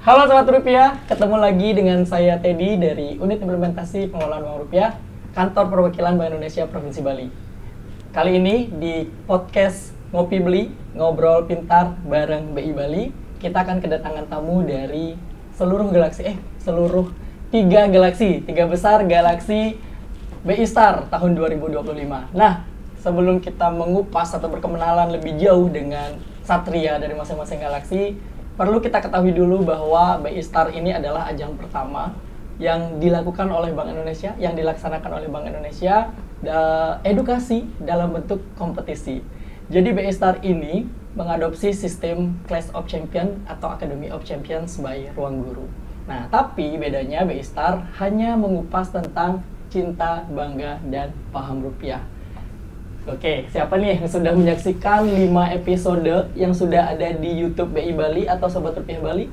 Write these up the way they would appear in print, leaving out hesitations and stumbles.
Halo Sobat Rupiah, ketemu lagi dengan saya Teddy dari Unit Implementasi Pengelolaan Uang Rupiah, Kantor Perwakilan Bank Indonesia Provinsi Bali. Kali ini di podcast Ngopi Beli, Ngobrol Pintar bareng BI Bali, kita akan kedatangan tamu dari seluruh tiga besar galaksi BI Star tahun 2025. Nah, sebelum kita mengupas atau berkenalan lebih jauh dengan satria dari masing-masing galaksi, perlu kita ketahui dulu bahwa BI Star ini adalah ajang pertama yang dilakukan oleh Bank Indonesia, yang dilaksanakan oleh Bank Indonesia, edukasi dalam bentuk kompetisi. Jadi BI Star ini mengadopsi sistem Class of Champion atau Academy of Champions by Ruang Guru. Nah, tapi bedanya BI Star hanya mengupas tentang cinta, bangga, dan paham rupiah. Oke, siapa nih yang sudah menyaksikan 5 episode yang sudah ada di YouTube BI Bali atau Sobat Rupiah Bali?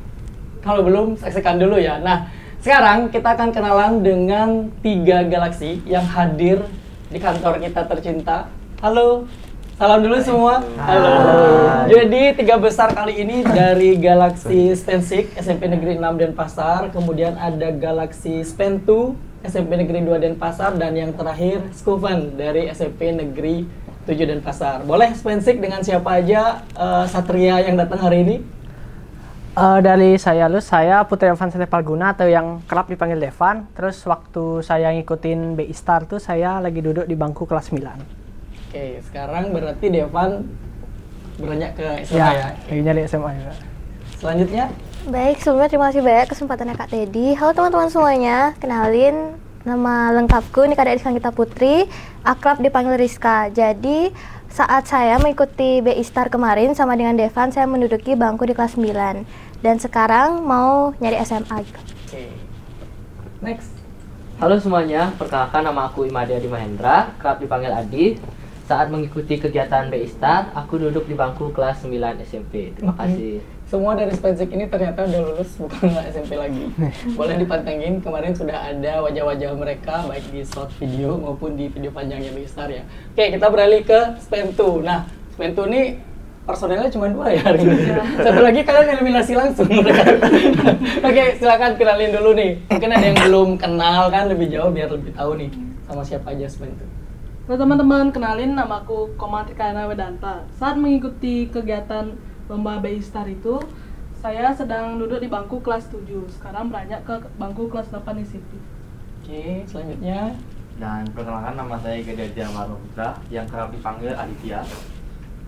Kalau belum, saksikan dulu ya. Nah, sekarang kita akan kenalan dengan 3 galaksi yang hadir di kantor kita tercinta. Halo, salam dulu semua. Halo. Jadi 3 besar kali ini dari Galaksi Spensik SMP Negeri 6 Denpasar, kemudian ada Galaksi Spentu SMP Negeri 2 Denpasar, dan yang terakhir Skuven dari SMP Negeri 7 Denpasar. Boleh Spensik dengan siapa aja satria yang datang hari ini? Dari saya Putri Evan Setepalguna atau yang kerap dipanggil Devan. Terus waktu saya ngikutin BI Star tuh saya lagi duduk di bangku kelas 9. Oke, sekarang berarti Devan beranjak ke SMA ya? Lagi nyari SMA juga. Selanjutnya? Baik, sebelumnya terima kasih banyak kesempatannya Kak Teddy. Halo teman-teman semuanya, kenalin nama lengkapku, ini Kak Rizka Putri, akrab dipanggil Rizka. Jadi saat saya mengikuti BI Star kemarin sama dengan Devan, saya menduduki bangku di kelas 9. Dan sekarang mau nyari SMA gitu. Oke. Next. Halo semuanya, perkenalkan nama aku Imade Adi Mahendra, kerap dipanggil Adi. Saat mengikuti kegiatan BI Star, aku duduk di bangku kelas 9 SMP. Terima kasih. Semua dari Spensik ini ternyata udah lulus, bukan nggak SMP lagi. Boleh dipantengin, kemarin sudah ada wajah-wajah mereka baik di short video maupun di video panjangnya BI Star ya. Oke, kita beralih ke Spentu. Nah, Spentu ini personelnya cuma 2 ya hari ini. Satu lagi kalian eliminasi langsung mereka. Oke, silakan kenalin dulu nih. Mungkin ada yang belum kenal kan lebih jauh biar lebih tahu nih sama siapa aja Spentu. Halo teman-teman, kenalin namaku Komatikana Wedanta. Saat mengikuti kegiatan lomba BI Star itu, saya sedang duduk di bangku kelas 7. Sekarang beranjak ke bangku kelas 8 SMP. Oke, selanjutnya. Dan perkenalkan nama saya Gedadia Marwaputra yang kerap dipanggil Aditya.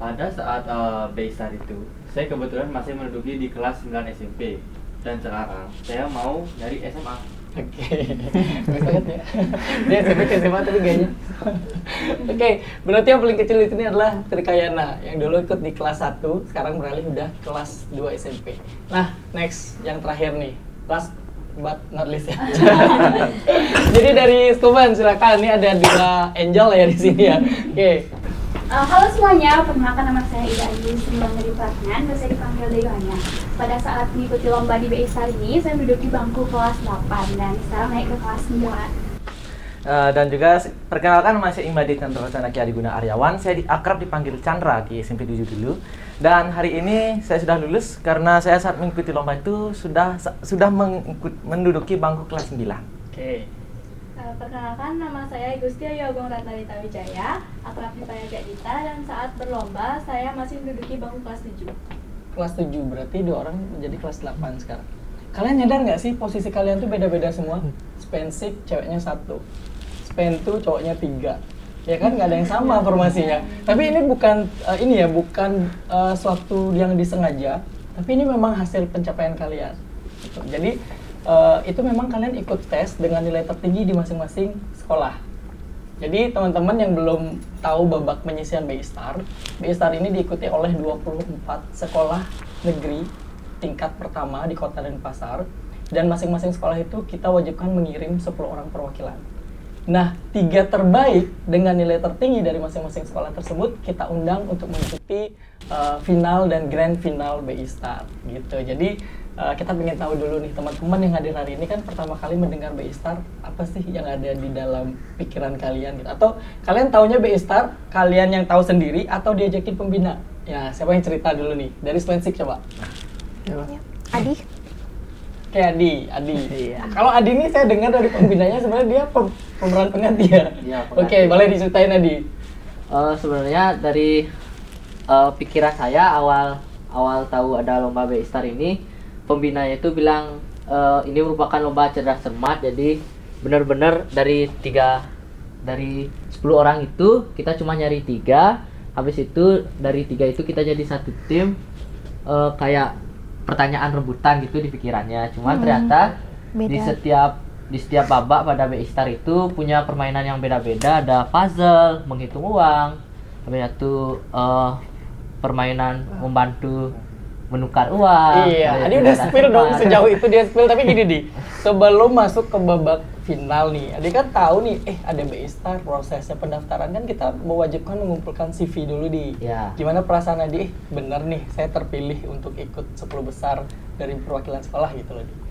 Pada saat BI Star itu, saya kebetulan masih menduduki di kelas 9 SMP. Dan sekarang saya mau nyari SMA. Oke, bagus banget ya. Dia SMP ke SMA tapi gayanya. Oke, berarti yang paling kecil di sini adalah Trikayana yang dulu ikut di kelas 1, sekarang beralih udah kelas 2 SMP. Nah, next yang terakhir nih, last but not least ya. Jadi dari Skuven silakan, ini ada 2 angel ya di sini ya. Oke. Halo semuanya, perkenalkan nama saya Ida Ayu Sembang dari Platnan, biasa dipanggil Deyonya. Pada saat mengikuti lomba di BI Star ini, saya duduk di bangku kelas 8 dan sekarang naik ke kelas 9. Dan juga perkenalkan nama saya Imadi Chandra Sanaki Adiguna Aryawan. Saya akrab dipanggil Chandra di SMP 7 dulu. Dan hari ini saya sudah lulus karena saya saat mengikuti lomba itu sudah menduduki bangku kelas 9. Oke. Perkenalkan nama saya Gusti Ayu Agung Ratnalita Wijaya, akrab dipanggil Kak Dita, dan saat berlomba saya masih menduduki bangku kelas 7. Kelas 7 berarti 2 orang menjadi kelas 8 sekarang. Kalian nyadar nggak sih posisi kalian tuh beda-beda semua? Spensik ceweknya 1, Spentu cowoknya 3. Ya kan nggak ada yang sama formasinya. Tapi ini bukan suatu yang disengaja, tapi ini memang hasil pencapaian kalian. Gitu. Jadi itu memang kalian ikut tes dengan nilai tertinggi di masing-masing sekolah. Jadi teman-teman yang belum tahu babak penyisian BI Star ini diikuti oleh 24 sekolah negeri tingkat pertama di Kota Denpasar, dan masing-masing sekolah itu kita wajibkan mengirim 10 orang perwakilan. Nah, 3 terbaik dengan nilai tertinggi dari masing-masing sekolah tersebut kita undang untuk mengikuti final dan grand final BI Star gitu. Jadi kita ingin tahu dulu nih teman-teman yang hadir hari ini kan pertama kali mendengar BI Star, apa sih yang ada di dalam pikiran kalian gitu? Atau kalian taunya BI Star, kalian yang tahu sendiri atau diajakin pembina? Ya, siapa yang cerita dulu nih? Dari Spensik coba. Ya. Adi. Kayak Adi. Iya. Kalau Adi ini saya dengar dari pembinanya sebenarnya dia pemeran pengganti ya. Iya, Oke, boleh diceritain Adi. Sebenarnya dari pikiran saya awal tahu ada lomba BI-Star ini, pembinanya itu bilang ini merupakan lomba cerdas cermat, jadi benar-benar dari 10 orang itu kita cuma nyari 3, habis itu dari 3 itu kita jadi satu tim, kayak pertanyaan rebutan gitu di pikirannya. Cuman ternyata Beda. di setiap babak pada BI-Star itu punya permainan yang beda-beda, ada puzzle, menghitung uang, habis itu permainan membantu menukar uang. Iya, Adi udah spill dong, sejauh itu dia spill. Tapi gini Di, sebelum masuk ke babak final nih, Adi kan tahu nih, ada BI-Star, prosesnya pendaftaran kan kita mewajibkan mengumpulkan CV dulu Di. Ya. Gimana perasaan Adi? Bener nih, saya terpilih untuk ikut 10 besar dari perwakilan sekolah gitu loh Di.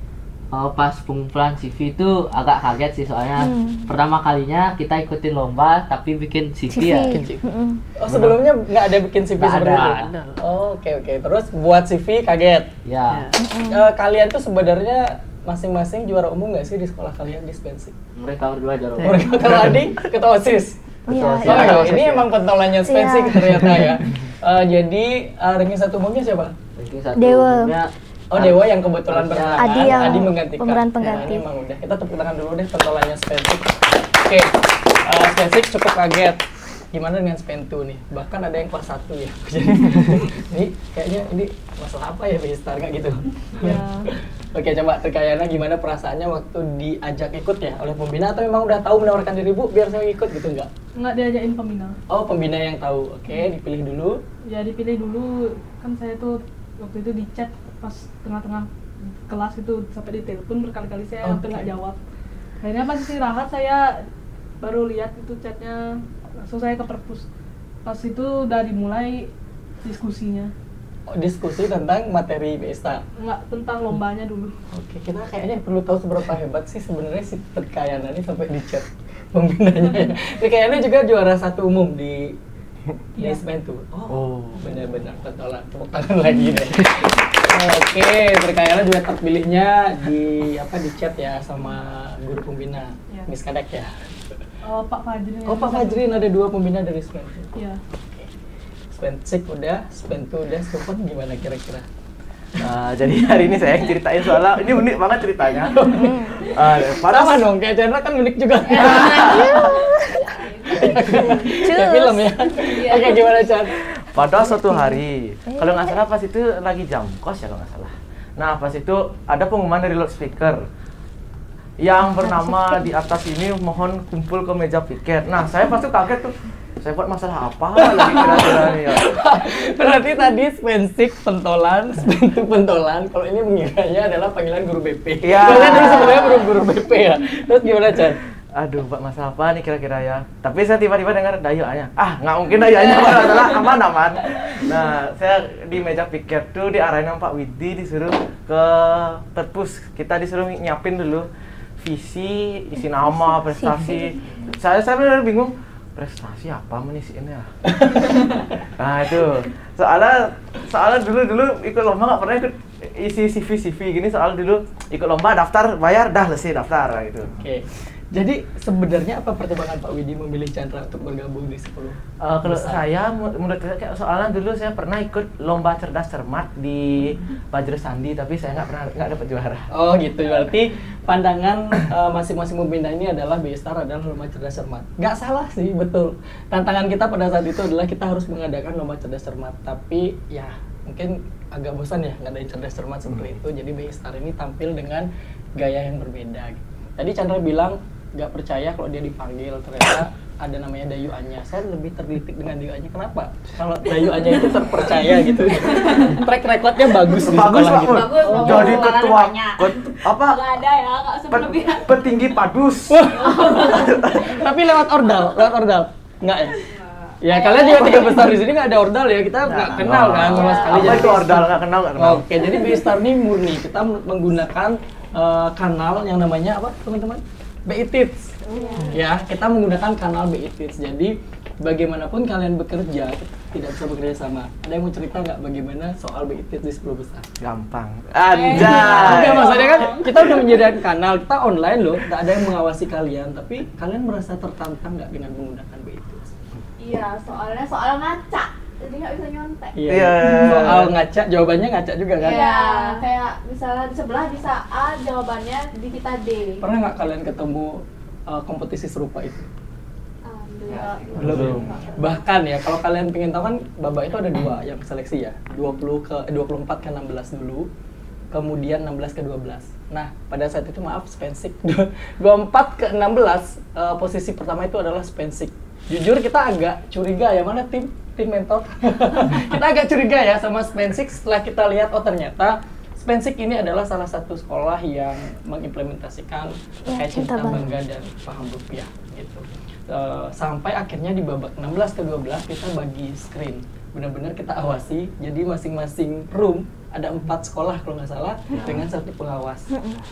Pas pengumpulan CV itu agak kaget sih, soalnya pertama kalinya kita ikutin lomba tapi bikin CV ya. Oh, sebelumnya nggak ada bikin CV Nggak seperti ada. itu? Oh, oke. Terus buat CV kaget? Ya, Kalian tuh sebenarnya masing-masing juara umum nggak sih di sekolah kalian di Spensik? mereka berdua jarum. Mereka kalau Adi ketua OSIS. Iya, Oh, iya. ini emang pentolannya Spensik Iya. ternyata ya. Jadi ranking 1 umumnya siapa? Ranking 1 Dewa. umumnya, Oh, Dewa yang kebetulan berhalangan. Adi yang menggantikan. pemeran pengganti. Nah, ini emang udah. Kita tepuk tangan dulu deh pentolannya Spensik. Oke, Spensik cukup kaget. Gimana dengan Spentu nih? Bahkan ada yang kelas 1 ya. Jadi ini kayaknya ini masalah apa ya BI-Star nggak gitu? Ya. Oke, coba Terkayana gimana perasaannya waktu diajak ikut ya oleh pembina, atau memang udah tahu menawarkan diri Bu biar saya ikut gitu nggak? Nggak diajakin pembina. Oh, pembina yang tahu. Oke, dipilih dulu. Ya dipilih dulu, kan saya tuh waktu itu di chat pas tengah-tengah kelas itu sampai ditelepon berkali-kali, saya hampir nggak jawab. Akhirnya pas istirahat saya baru lihat itu chatnya, langsung saya ke perpus. Pas itu udah dimulai diskusinya. Oh, diskusi tentang materi BI-Star. Nggak, tentang lombanya dulu. Oke, kita kayaknya perlu tahu seberapa hebat sih sebenarnya si Terkayana ini sampai di chat pembinanya ya. Terkayana juga juara 1 umum di Iya. Spentu. Oh, benar-benar pentolan. Tepuk tangan lagi deh. Oke, Terkayana juga terpilihnya di chat ya sama guru pembina, Iya. Miss Kadek ya. Oh, Pak Fajrin. Oh, Pak Fajrin, ada 2 pembina dari Spentu. Iya. Spensik udah, Spentu udah, Stephen gimana kira-kira? Nah, jadi hari ini saya ceritain soalnya ini unik banget ceritanya. Sama dong, kayak Chandra kan unik juga. Kayak film ya. Oke, gimana Chan? Pada suatu hari, kalau nggak salah pas itu lagi jam kos ya kalau nggak salah. Nah pas itu ada pengumuman dari loudspeaker yang bernama di atas ini mohon kumpul ke meja piket. Nah saya pas itu kaget tuh, saya buat masalah apa lagi kira-kira nih ya. Berarti tadi Spensik pentolan, Spentu pentolan. Kalau ini mengiranya adalah panggilan guru BP. Iya. Karena dulu sebenarnya guru BP ya. Terus gimana Chan? Aduh, buat masalah apa nih kira-kira ya? Tapi saya tiba-tiba dengar dayuannya. Nggak mungkin dayuannya masalah aman-aman. Nah, saya di meja piket tuh diarahin sama Pak Widi, disuruh ke perpus. Kita disuruh nyiapin dulu visi, isi nama, prestasi. Saya benar bingung. Prestasi apa menisiin ya? Nah itu soalnya dulu ikut lomba nggak pernah ikut isi CV gini. Soalnya dulu ikut lomba daftar bayar dah selesai daftar gitu. Oke. Jadi sebenarnya apa pertimbangan Pak Widi memilih Chandra untuk bergabung di 10? Kalau saya menurut saya soalnya dulu saya pernah ikut lomba cerdas cermat di Bajra Sandi tapi saya nggak dapat juara. Oh gitu, berarti pandangan masing-masing pembina ini adalah BI-Star adalah lomba cerdas cermat. Nggak salah sih, betul. Tantangan kita pada saat itu adalah kita harus mengadakan lomba cerdas cermat. Tapi ya mungkin agak bosan ya ngadain cerdas cermat seperti itu. Jadi BI-Star ini tampil dengan gaya yang berbeda. Tadi Chandra bilang nggak percaya kalau dia dipanggil, ternyata ada namanya Dayu Anya. Saya lebih terdidik dengan Dayu Anya. Kenapa? Kalau Dayu Anya itu terpercaya gitu. Track recordnya bagus di sekolah gitu. Bagus, Jadi bagus. ketua Banyak. apa? Nggak ada ya, nggak seberlebihan. Petinggi padus. Tapi lewat ordal. Enggak ya? Ya kalian juga 3 besar di sini nggak ada ordal ya, kita nggak kenal kan sama sekali. Apa itu ordal nggak kenal? Oke, jadi BI-Star ini murni kita menggunakan kanal yang namanya apa teman-teman? BI Tips. Ya, kita menggunakan kanal BI Tips. Jadi bagaimanapun kalian bekerja tidak bisa bekerja sama. Ada yang mau cerita nggak bagaimana soal BITS di 10 besar? Gampang. Enggak, Anjay. maksudnya kan kita udah menyediakan kanal, kita online loh, nggak ada yang mengawasi kalian, tapi kalian merasa tertantang nggak dengan menggunakan BITS? Iya, soal ngaca, jadi nggak bisa nyontek. Iya. Soal ngaca, jawabannya ngaca juga kan? Iya, kayak misalnya di sebelah bisa A, jawabannya di kita D. Pernah nggak kalian ketemu kompetisi serupa itu? Belum. Bahkan ya kalau kalian pengen tahu kan babak itu ada 2 yang seleksi ya. 24 ke 16 dulu. Kemudian 16 ke 12. Nah, pada saat itu maaf Spensik 24 ke 16 posisi pertama itu adalah Spensik. Jujur kita agak curiga ya, mana tim mentor. Kita agak curiga ya sama Spensik setelah kita lihat oh ternyata Spensik ini adalah salah satu sekolah yang mengimplementasikan kayak cinta bangga dan paham rupiah gitu. Sampai akhirnya di babak 16 ke 12 kita bagi screen, benar-benar kita awasi. Jadi masing-masing room ada 4 sekolah kalau nggak salah dengan 1 pengawas.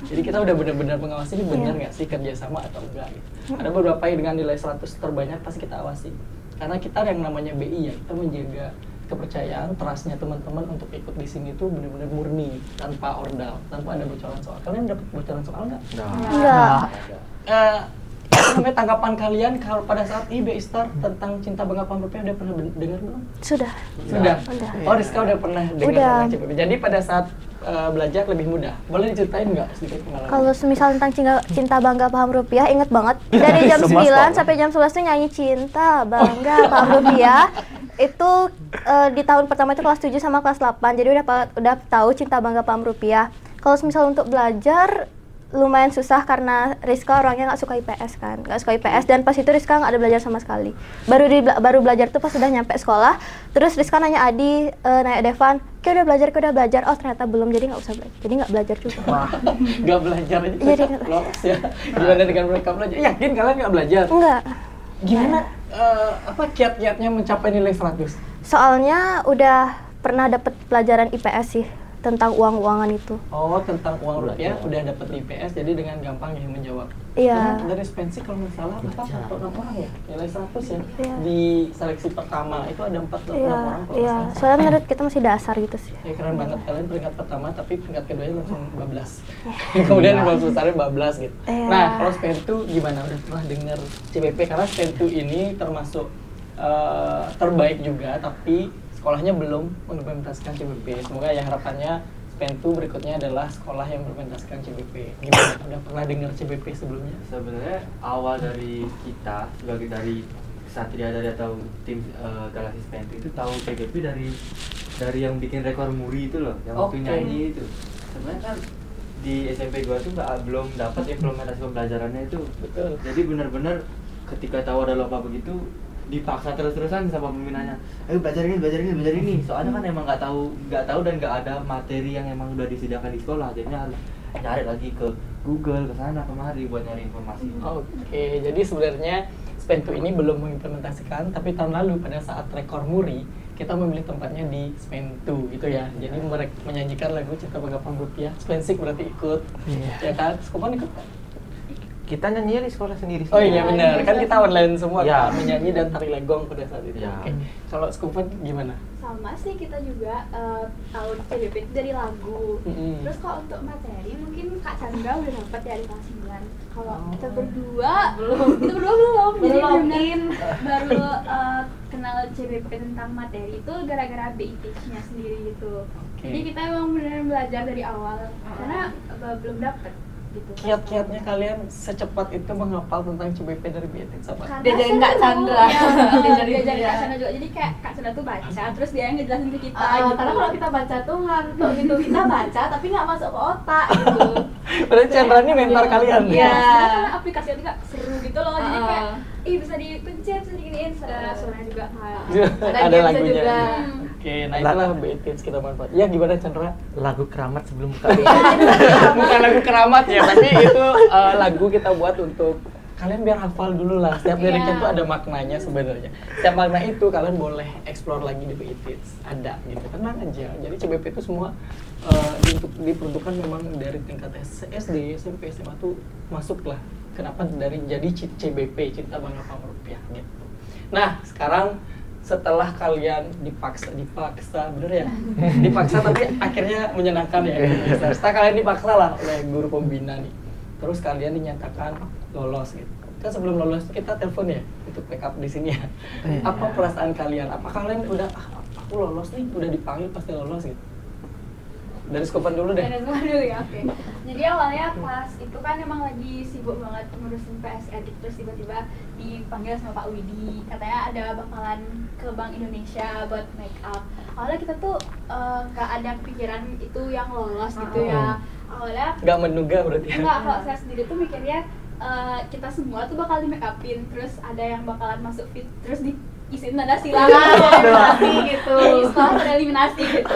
Jadi kita udah benar-benar mengawasi ini benar nggak sih kerjasama atau enggak gitu. Ada beberapa yang dengan nilai 100 terbanyak pasti kita awasi. Karena kita yang namanya BI ya, kita menjaga kepercayaan, trustnya teman-teman untuk ikut di sini tuh benar-benar murni, tanpa ordal, tanpa ada bocoran soal. Kalian dapat bocoran soal nggak? Enggak. Sampai tanggapan kalian kalau pada saat BI Star tentang cinta bangga paham rupiah udah pernah dengar belum? Sudah. Oh, Rizka udah pernah dengar tentang CPP. Jadi pada saat belajar lebih mudah. Boleh diceritain nggak sedikit pengalaman? Kalau semisal tentang cinta bangga paham rupiah, inget banget dari jam 9 sampai jam 11 tuh nyanyi cinta bangga paham rupiah. Itu di tahun pertama itu kelas 7 sama kelas 8, jadi udah tahu cinta bangga paham rupiah. Kalau semisal untuk belajar lumayan susah karena Rizka orangnya nggak suka IPS kan, nggak suka IPS, dan pas itu Rizka nggak ada belajar sama sekali. Baru belajar tuh pas sudah nyampe sekolah, terus Rizka nanya Adi, nanya Devan, kayak udah belajar, oh ternyata belum, jadi nggak usah belajar, jadi nggak belajar juga. Wah, nggak belajar aja Jadi lolos ya. Gimana dengan mereka belajar? Yakin kalian nggak belajar? Enggak. Gimana apa kiat-kiatnya mencapai nilai 100? Soalnya udah pernah dapet pelajaran IPS sih tentang uang-uangan itu. Oh, tentang uang rupiah udah dapet di IPS, jadi dengan gampang ya menjawab. Iya. Dari Spensik kalau nggak salah 4 atau 6 orang ya, nilai 100 ya. Iya. Di seleksi pertama itu ada 4 atau 6 Iya, orang kalau iya. nggak salah. Soalnya menurut kita masih dasar gitu sih. Ya keren banget, kalian peringkat pertama tapi peringkat keduanya langsung bablas. Kemudian bablas besarnya bablas gitu. Iya. Nah, kalau Spentu gimana? Udah pernah dengar CPP? Karena Spentu ini termasuk terbaik juga, tapi sekolahnya belum mengimplementasikan CPP. Semoga ya harapannya Spentu berikutnya adalah sekolah yang mengimplementasikan CPP. Gimana? Udah pernah dengar CPP sebelumnya? Sebenarnya awal dari kita sebagai dari Satria dari atau tim Galaxy Spentu itu tahu CPP dari yang bikin rekor muri itu loh, yang waktu nyanyi itu. Sebenarnya kan di SMP gua tuh belum dapat implementasi pembelajarannya itu. Betul. Jadi benar-benar ketika tahu ada lomba begitu dipaksa terus-terusan sama pembinanya. Ayo belajar ini. Soalnya kan emang nggak tahu dan nggak ada materi yang emang udah disediakan di sekolah. Jadinya harus nyari lagi ke Google, ke sana kemari buat nyari informasi. Oke, jadi sebenarnya Spentu ini belum mengimplementasikan, tapi tahun lalu pada saat rekor muri kita memilih tempatnya di Spentu gitu ya. Jadi mereka menyanyikan lagu Cinta Bangga Paham Rupiah. Spensik berarti ikut, ya kan? Skopan ikut kan? Kita nyanyi di sekolah sendiri. Oh iya benar, kan kita online semua Ya. kan, menyanyi dan tari legong pada saat itu. Ya. Oke, kalau Skopan gimana? Sama sih, kita juga tahu CPP itu dari lagu. Terus kalau untuk materi mungkin Kak Chandra udah dapat ya di kelas 9. Kalau kita berdua belum. Jadi benar-benar baru kenal CPP tentang materi itu gara-gara BITS-nya sendiri gitu. Jadi kita emang benar-benar belajar dari awal karena belum dapat gitu. Kiat-kiatnya kalian secepat itu menghafal tentang CPP dari BITS sama? Diajarin Kak Chandra. Diajarin Kak Chandra juga. Jadi kayak Kak Chandra tuh baca, terus dia yang ngejelasin ke kita gitu. Karena kalau kita baca tuh ngantuk gitu, kita baca tapi nggak masuk ke otak gitu. Berarti Chandra ini mentor kalian? Iya. Karena aplikasinya tuh kayak seru gitu loh. Jadi kayak bisa dipencet, bisa diginiin, suara juga kan. Ada lagunya. juga. Oke, nah itulah BITS kita manfaat. Ya gimana Chandra? Lagu keramat sebelum buka. Bukan lagu keramat ya, tapi itu lagu kita buat untuk kalian biar hafal dulu lah. Setiap liriknya itu ada maknanya sebenarnya. Setiap makna itu kalian boleh explore lagi di BITS. Ada gitu, tenang aja. Jadi CBP itu semua diperuntukkan memang dari tingkat SD, SMP, SMA tuh masuk lah. Kenapa dari jadi CBP, Cinta Bangga Paham Rupiah gitu. Nah, sekarang setelah kalian dipaksa bener ya? Dipaksa tapi akhirnya menyenangkan ya. Setelah kalian dipaksa lah oleh guru pembina nih. Terus kalian dinyatakan lolos gitu. Kan sebelum lolos kita telepon ya untuk backup di sini ya. Apa perasaan kalian? Apa kalian udah aku lolos nih, udah dipanggil pasti lolos gitu? Dari Skopan dulu deh. Dari Skopan dulu ya, oke. Jadi awalnya pas itu kan emang lagi sibuk banget ngurusin PSR gitu, terus tiba-tiba dipanggil sama Pak Widi, katanya ada bakalan ke Bank Indonesia buat make up. Awalnya kita tuh nggak ada pikiran itu yang lolos gitu ya. Awalnya Nggak menduga berarti ya? enggak, kalau saya sendiri tuh mikirnya kita semua tuh bakal di make upin, terus ada yang bakalan masuk fit, terus diisiin tanda silang eliminasi gitu, setelah tereliminasi gitu.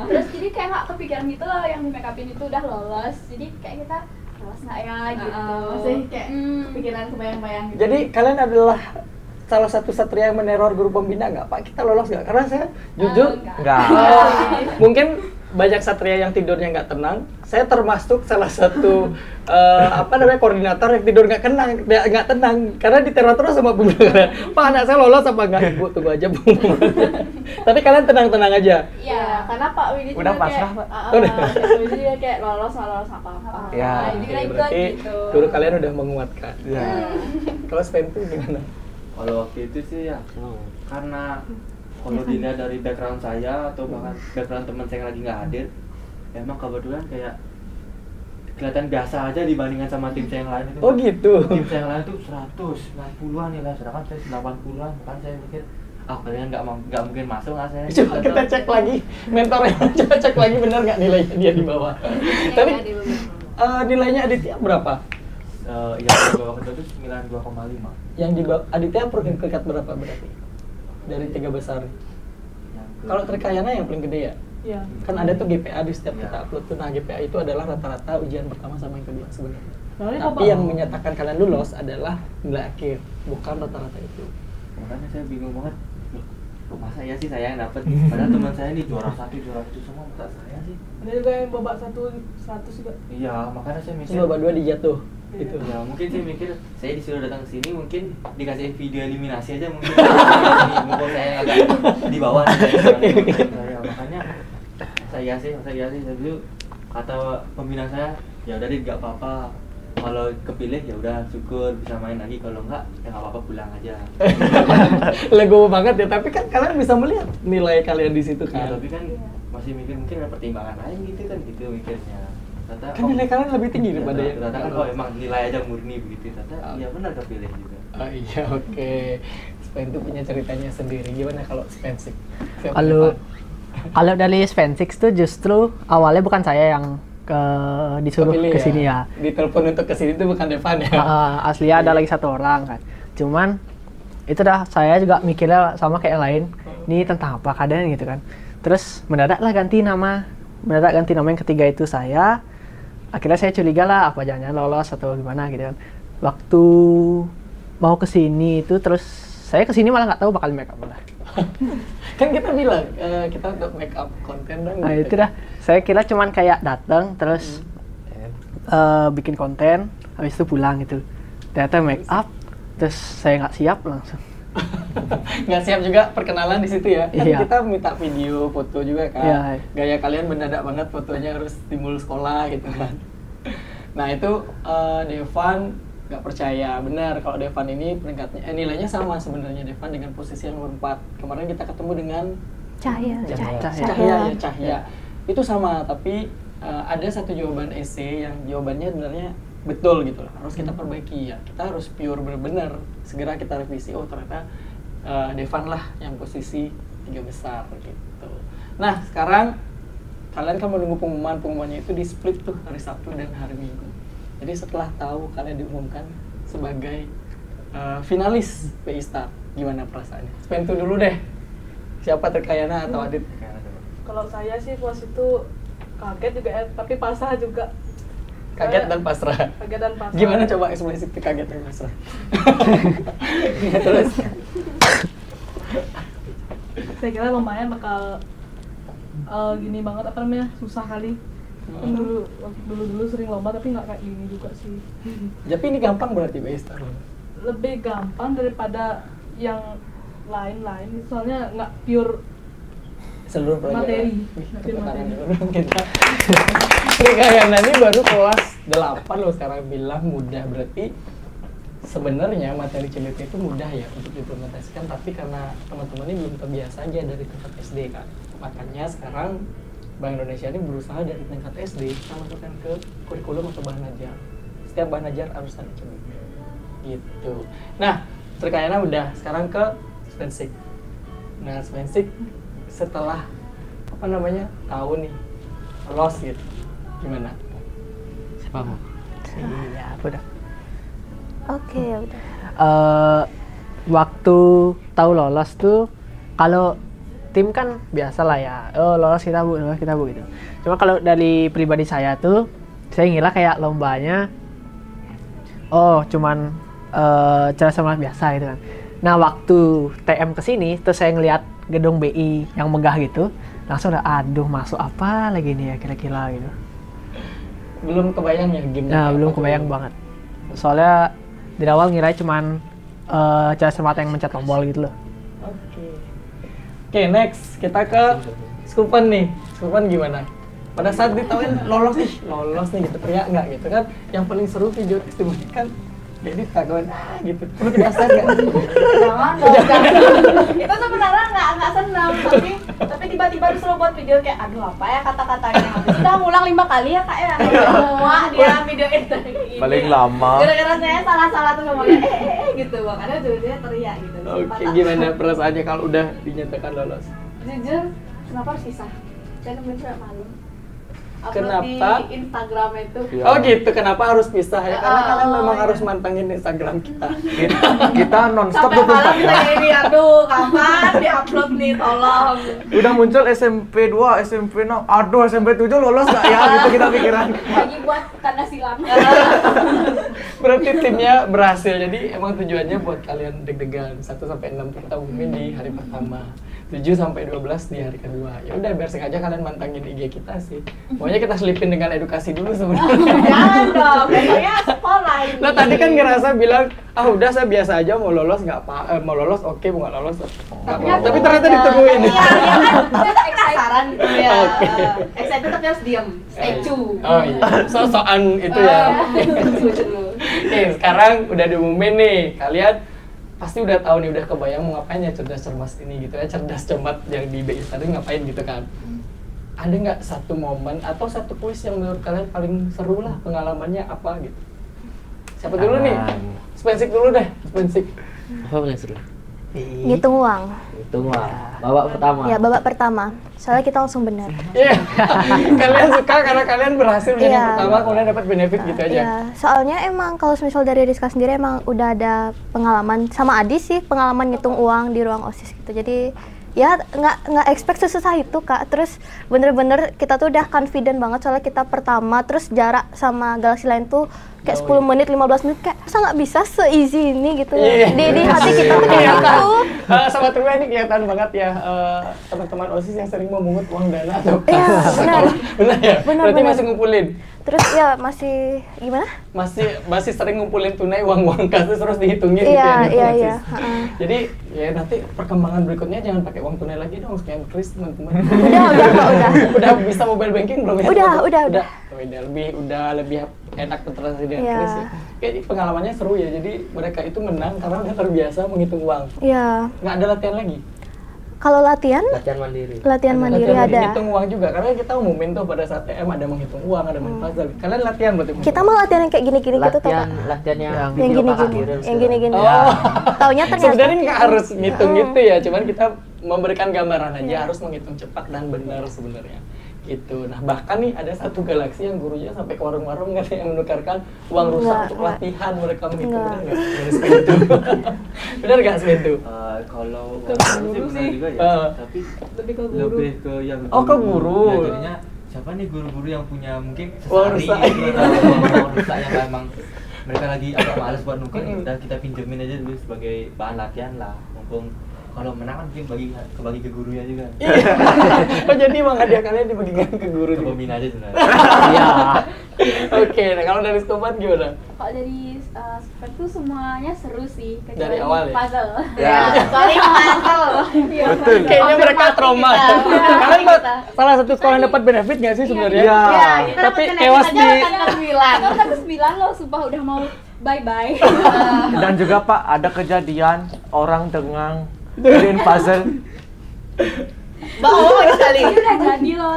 Terus jadi kayak nggak kepikiran gitu loh yang di make upin itu udah lolos, jadi kayak kita lolos nggak ya gitu. Masih kayak kepikiran kebayang-bayang gitu. Jadi kalian adalah salah satu satria yang meneror guru pembina nggak Pak? Kita lolos nggak? Karena saya jujur Enggak. mungkin banyak satria yang tidurnya nggak tenang. Saya termasuk salah satu koordinator yang tidur nggak tenang karena diteror terus sama pembina. Pak, anak saya lolos apa nggak? Ibu tunggu aja Bu. Tapi kalian tenang-tenang aja. Iya, karena Pak Widi Udah juga pasrah, kayak, Pak. Pak Widi juga kayak lolos apa-apa. Ya. Nah, jadi kita ikut Berarti gitu. guru kalian udah menguatkan. Ya. Kalau Sven tuh gimana? Kalau waktu itu sih ya, karena kalau dilihat dari background saya atau bahkan background teman saya yang lagi nggak hadir, emang kebetulan kayak kelihatan biasa aja dibandingkan sama tim saya yang lain itu. Oh gitu. Tim saya yang lain tuh 190-an nilai, sedangkan saya 80-an. Kan saya mikir, kalian nggak mungkin masuk nggak saya. Coba kita cek lagi, mentornya coba cek lagi benar nggak nilainya dia di bawah. Tapi nilainya Aditya berapa? Yang di bawah itu 92,5. Yang di bawah Aditya peringkat berapa berarti? Dari 3 besar. Kalau Trikayana yang paling gede ya? Iya. Kan ada tuh GPA di setiap kita upload tuh. Nah, GPA itu adalah rata-rata ujian pertama sama yang kedua sebenarnya. Tapi yang menyatakan kalian lulus adalah nilai akhir, bukan rata-rata itu. Makanya saya bingung banget. Masa ya sih saya yang dapet? Padahal teman saya nih juara 1 semua, masa saya sih? Ada juga yang babak 100 juga. Iya, makanya saya mikir. Terus babak 2 dijatuh. Gitu. Ya mungkin saya mikir saya disuruh datang ke sini mungkin dikasih video eliminasi aja mungkin. Mumpung saya agak di bawah nih. Ya, makanya saya dulu kata pembina saya, ya udah deh nggak apa-apa. Kalau kepilih ya udah syukur bisa main lagi, kalau enggak ya nggak apa-apa pulang aja. Legowo banget ya, tapi kan kalian bisa melihat nilai kalian di situ kan. Ya, tapi kan masih mikir mungkin ada pertimbangan lain gitu kan, gitu mikirnya. Ternyata, Kan nilai kalian lebih tinggi daripada yang ternyata kan emang nilai aja murni begitu, ternyata ya benar kepilih juga. Oh iya, oke. Sven tuh punya ceritanya sendiri. Gimana kalau Svensik? Kalau dari Svensik tuh justru awalnya bukan saya yang disuruh Kepilih ke sini ya. Ditelepon untuk ke sini itu bukan Devan ya. Aslinya ada lagi 1 orang kan. Cuman itu dah saya juga mikirnya sama kayak yang lain. Ini tentang apa keadaan gitu kan. Terus mendadak ganti nama yang ketiga itu saya. Akhirnya saya curiga lah apa jangan lolos atau gimana gitu kan. Waktu mau ke sini itu terus saya ke sini malah nggak tahu bakal make up malah. Kan kita bilang kita untuk make up konten dong. Nah itu dah, saya kira cuman kayak datang terus bikin konten, habis itu pulang gitu. Ternyata make up, terus saya nggak siap langsung. Nggak siap juga perkenalan di situ ya. Kan Iya. kita minta video, foto juga kan. Iya. Gaya kalian mendadak banget, fotonya harus timbul sekolah gitu kan. Nah itu Devan nggak percaya, benar kalau Devan ini peringkatnya nilainya sama sebenarnya Devan dengan posisi yang nomor 4. Kemarin kita ketemu dengan Cahya. Itu sama, tapi ada satu jawaban esai yang jawabannya sebenarnya betul gitu loh. Harus kita perbaiki ya. Kita harus pure benar-benar segera kita revisi. Oh ternyata Devan lah yang posisi 3 besar gitu. Nah sekarang kalian kan menunggu pengumumannya itu di split tuh hari Sabtu dan hari Minggu. Jadi setelah tahu kalian diumumkan sebagai finalis BI Star, gimana perasaannya? Spentu dulu deh. Siapa Trikayana atau Adit? Kalau saya sih pas itu kaget juga ya, tapi pasrah juga. Kaget dan pasrah. Kaget dan pasrah. Gimana coba ekspresi kaget dan pasrah? Terus saya kira lumayan bakal gini banget, apa namanya, susah kali. Kan dulu sering lomba tapi nggak kayak gini juga sih. Tapi ini gampang berarti BI Star. Lebih gampang daripada yang lain-lain, soalnya nggak pure Seluruh pelajaran. materi. Tepuk tangan dulu kita. Perikayan ini baru kelas 8 loh sekarang bilang mudah, berarti sebenarnya materi CBP itu mudah ya untuk diimplementasikan, tapi karena teman-teman ini belum terbiasa aja dari tingkat SD kan. Makanya sekarang Bank Indonesia ini berusaha dari tingkat SD kita masukkan ke kurikulum atau bahan ajar. Setiap bahan ajar harus ada CBP. Gitu. Nah, perikayannya udah, sekarang ke Spensik. Nah, Spensik setelah tahu nih lolos gitu, gimana? Siapa mau? Iya, aku udah. Oke, ya udah. Waktu tahu lolos tuh, kalau tim kan biasa lah ya, lolos kita bu gitu. Cuma kalau dari pribadi saya tuh, saya ngira kayak lombanya, cuman cara sama biasa gitu kan. Nah waktu TM kesini, terus saya ngeliat gedung BI yang megah gitu, langsung udah aduh masuk apa lagi nih ya kira-kira gitu. Belum kebayang ya game. Nah belum kebayang banget. Soalnya di awal ngira cuman cara semata yang mencet tombol gitu loh. Oke, next kita ke Skupan nih. Skupan gimana? Pada saat ditawain lolos nih gitu, teriak nggak gitu kan? Yang paling seru video testimoni kan jadi kagauan gitu. Perlu kita share nggak? Jangan dong. Itu sebenarnya nggak senang, tapi tiba-tiba disuruh buat video kayak aduh apa ya kata-katanya. Sudah ngulang 5 kali ya kak ya. Semua dia video itu. Paling lama. Gara-gara saya salah-salah tuh ngomongnya gitu, makanya dia teriak gitu. Oke, gimana perasaannya kalau udah dinyatakan lolos? Jujur, kenapa harus pisah? Saya nemuin surat malu. Upload Kenapa? di Instagram itu. Oh gitu, kenapa harus pisah ya? Karena kalian memang harus mantengin Instagram kita. Kita non-stop Sampai malam 24 jam. saya ini, aduh kapan diupload nih, tolong. Udah muncul SMP 2, SMP 6, aduh SMP 7 lolos nggak ya? Gitu kita pikiran. Lagi buat tanda silam. Berarti timnya berhasil. Jadi emang tujuannya buat kalian deg-degan 1 sampai 6 kita umumin di hari pertama. 7 sampai 12 di hari kedua. Ya udah biar sengaja kalian mantengin IG kita sih. Pokoknya kita selipin dengan edukasi dulu sebenarnya. Jangan dong, besoknya sekolah ini. Nah tadi kan ngerasa bilang, udah saya biasa aja mau lolos nggak apa, mau lolos oke, mau nggak lolos nggak apa. Tapi ternyata ditungguin. Iya kan penasaran gitu ya. Oke. Excited tapi harus diam, stay tune. Oh iya, so-soan itu ya. Oke, sekarang udah diumumin nih, kalian pasti udah tahu nih, udah kebayang mau ngapain ya cerdas cermat ini gitu ya, cerdas cermat yang di BI tadi ngapain gitu kan. Ada nggak satu momen atau satu kuis yang menurut kalian paling seru lah, pengalamannya apa gitu? Siapa dulu nih? Spensik dulu deh, Spensik. Apa paling seru? Ngitung uang. Itu mah babak pertama. Ya, babak pertama. Soalnya kita langsung benar. Iya. Kalian suka karena kalian berhasil menjadi Iya. yang pertama, kemudian dapat benefit gitu aja. Ya, soalnya emang kalau misal dari Rizka sendiri emang udah ada pengalaman sama Adi sih, pengalaman ngitung uang di ruang OSIS gitu. Jadi ya nggak expect sesusah itu kak. Terus bener-bener kita tuh udah confident banget soalnya kita pertama, terus jarak sama galaksi lain tuh kayak 10 menit, 15 menit, kayak masa nggak bisa se-easy ini gitu. Iya. Di hati kita tuh kayak gitu. Sobat Rupiah ini kelihatan banget ya teman-teman OSIS yang sering memungut uang dana atau Iya, benar. Benar ya? Benar, Berarti benar. masih ngumpulin? Terus ya masih gimana? Masih sering ngumpulin tunai uang kasus terus dihitungin gitu Iya, ya di iya, OSIS. iya. Jadi ya nanti perkembangan berikutnya jangan pakai uang tunai lagi dong, kayak Chris teman-teman. Udah. Udah bisa mobile banking belum ya? Udah. Oh, udah lebih enak transaksi dengan Iya. Chris ya. Kayak pengalamannya seru ya. Jadi mereka itu menang karena udah terbiasa menghitung uang. Iya. Nggak ada latihan lagi. Kalau latihan Latihan mandiri. mandiri ada. Menghitung uang juga karena kita umumin tuh pada saat TM ada menghitung uang, ada main puzzle. Kalian latihan berarti? Kita mah latihan yang kayak gini-gini gitu tau Kak? Latihan yang Yang video gini-gini, kakak kirim yang gini-gini. Oh. Taunya ternyata Sebenarnya nggak harus ngitung gitu ya, cuman kita memberikan gambaran aja, harus menghitung cepat dan benar sebenarnya. Gitu. Nah bahkan nih ada satu galaksi yang gurunya sampai ke warung-warung kan yang menukarkan uang rusak Enggak, untuk enggak. latihan mereka menghitung. Enggak. Benar nggak? Seperti itu. Benar nggak seperti itu? Kalau Ke aku guru sih benar sih. juga ya, tapi Lebih ke guru. lebih ke yang Oh, ke guru. Ya, jadinya siapa nih guru-guru yang punya mungkin Uang sesari rusak. gitu atau uang rusak yang emang mereka lagi agak males buat nuker, udah kita pinjemin aja dulu sebagai bahan latihan lah, mumpung kalau menang kan mungkin kebagi ke gurunya juga. Iya. Oh jadi uang hadiah kalian dibagikan ke guru Ke juga? pembina aja sebenarnya. Iya. Oke, nah kalau dari Skopan gimana? Kalau dari spek tuh semuanya seru sih, Dari awal ya? puzzle. Ya. Sorry puzzle. Iya, Betul. Kayaknya mereka trauma. Kalian kita. salah satu sekolah yang dapat benefit nggak sih sebenarnya? Iya. Ya, kita Tapi dapat kewas aja di- kan ke 9. Atau kan 9 loh, sumpah udah mau bye-bye. Dan juga Pak, ada kejadian orang dengan bikin puzzle. Bawa sekali. Ini udah jadi loh.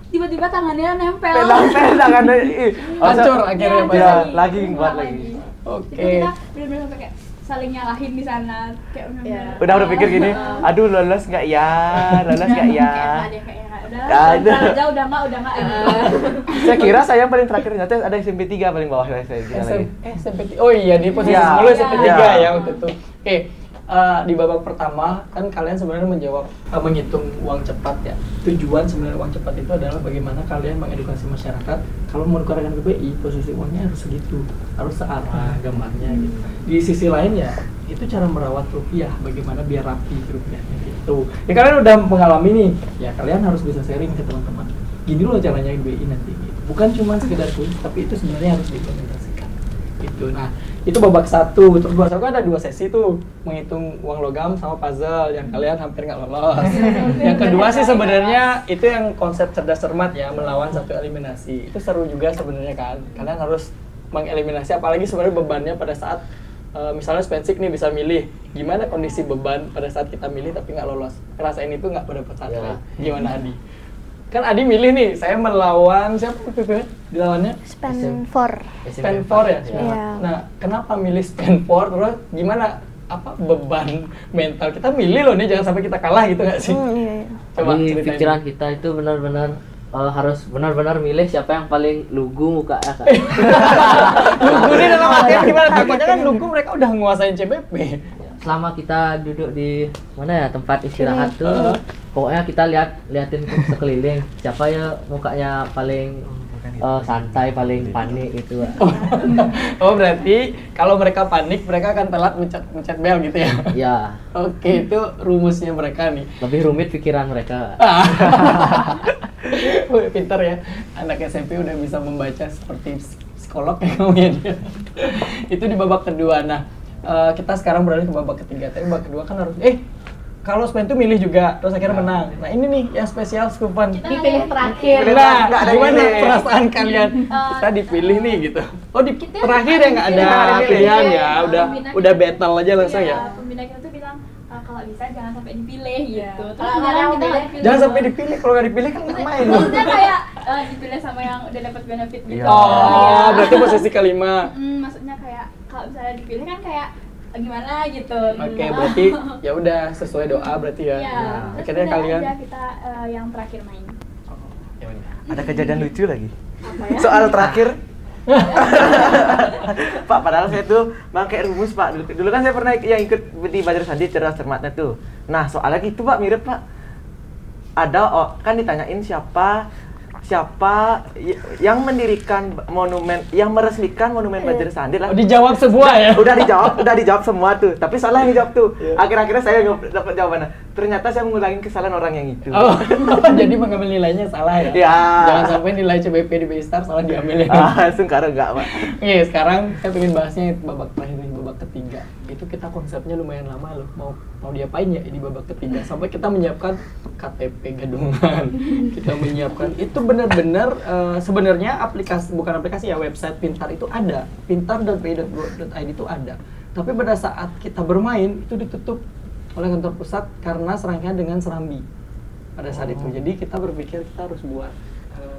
Tiba-tiba tangannya nempel. Nempel tangannya. Hancur akhirnya Pak. Ya, lagi buat lagi. Oke. Kita bener-bener sampai kayak saling nyalahin di sana. Kayak bener-bener. Udah berpikir gini, aduh lolos nggak ya, lolos nggak ya. Kayak ada kayak udah Ya, itu. aja udah nggak Saya kira saya yang paling terakhir, ternyata ada SMP 3 paling bawah saya kira lagi. SMP. Oh iya, di posisi Iya. 10 SMP 3 Iya. ya waktu itu. Oke. Di babak pertama kan kalian sebenarnya menjawab menghitung uang cepat ya. Tujuan sebenarnya uang cepat itu adalah bagaimana kalian mengedukasi masyarakat kalau mau nukarkan ke BI posisi uangnya harus segitu, harus searah gambarnya gitu. Di sisi lain ya itu cara merawat rupiah, bagaimana biar rapi rupiahnya gitu. Ya kalian udah mengalami nih, ya kalian harus bisa sharing ke teman-teman. Gini loh caranya BI nanti. Gitu. Bukan cuma sekedar kuis, tapi itu sebenarnya harus diimplementasikan. Gitu. Nah, itu babak 1, terus babak 1 kan ada 2 sesi tuh, menghitung uang logam sama puzzle yang kalian hampir nggak lolos. Yang kedua sih sebenarnya itu yang konsep cerdas cermat ya, melawan satu eliminasi. Itu seru juga sebenarnya kan. Kalian harus mengeliminasi, apalagi sebenarnya bebannya pada saat misalnya Spensik nih bisa milih gimana kondisi beban pada saat kita milih tapi nggak lolos. Ngerasain itu nggak pada saat Ya. Gimana Adi? Kan Adi milih nih, saya melawan siapa waktu itu ya? Dilawannya? Span 4. Stanford ya? Iya. Nah, kenapa milih Stanford? Terus gimana beban mental kita milih loh nih, jangan sampai kita kalah gitu nggak sih? Iya, iya. Coba Jadi ceritain. pikiran kita itu benar-benar harus benar-benar milih siapa yang paling lugu muka ya Kak. Lugu nih dalam artian gimana? Takutnya kan lugu mereka udah nguasain CBP. Selama kita duduk di mana ya tempat istirahat tuh, pokoknya kita liatin ke sekeliling siapa ya mukanya paling santai, paling panik gitu. Oh berarti kalau mereka panik, mereka akan telat mencet bel gitu ya? Ya, Oke, itu rumusnya mereka nih. lebih rumit pikiran mereka. Wih, pintar ya, anak SMP udah bisa membaca seperti psikolog ya kamu ya dia. Itu di babak kedua. Nah, kita sekarang beralih ke babak ketiga. Tapi babak kedua kan harus kalau Spen tuh milih juga, terus akhirnya menang. Nah ini nih yang spesial Skupan. Dipilih terakhir. Nah, nggak ada gimana milih. perasaan kalian? Kita dipilih nih gitu. Oh di Kita terakhir ya nggak ada Kita nggak ada pilihan milih. ya, Pembina udah kita- battle aja langsung ya. Pembina kita tuh bilang kalau bisa jangan sampai dipilih gitu. Terus Kalau sekarang yang kita pilih, nggak dipilih. Jangan sampai dipilih, kalau nggak dipilih kan nggak main. Maksudnya kayak dipilih sama yang udah dapat benefit gitu. Iya. Oh, berarti posisi kelima. Maksudnya kayak kalau misalnya dipilih kan kayak gimana gitu. Oke, berarti ya udah sesuai doa berarti ya. Iya. Nah, Terus akhirnya udah kalian aja kita yang terakhir main. ya udah. Ada kejadian lucu lagi. Apa ya? Soal terakhir. Pak, padahal saya tuh pakai rumus Pak. Dulu kan saya pernah yang ikut di Belajar Sandi cerdas cermatnya tuh. Nah, soalnya gitu Pak, mirip Pak. Ada kan ditanyain siapa yang mendirikan monumen, yang meresmikan monumen Belajar Sandi lah. Oh, dijawab sebuah ya. Udah dijawab semua tuh. Tapi salah yang dijawab tuh. Akhir-akhirnya saya nggak dapat jawabannya. Ternyata saya mengulangin kesalahan orang yang itu. Oh, jadi mengambil nilainya salah ya? Ya. Jangan sampai nilai CBP di BStar salah diambil ya. Langsung karena enggak, Pak. Oke, sekarang saya pengen bahasnya babak terakhir nih, babak ketiga. Itu kita konsepnya lumayan lama loh. Mau diapain ya di babak ketiga? Sampai kita menyiapkan KTP gadungan. Kita menyiapkan itu benar-benar sebenarnya bukan aplikasi ya, website Pintar itu ada. pintar.bi.go.id itu ada. Tapi pada saat kita bermain itu ditutup oleh kantor pusat karena serangkaian dengan serambi pada saat itu. Jadi kita berpikir kita harus buat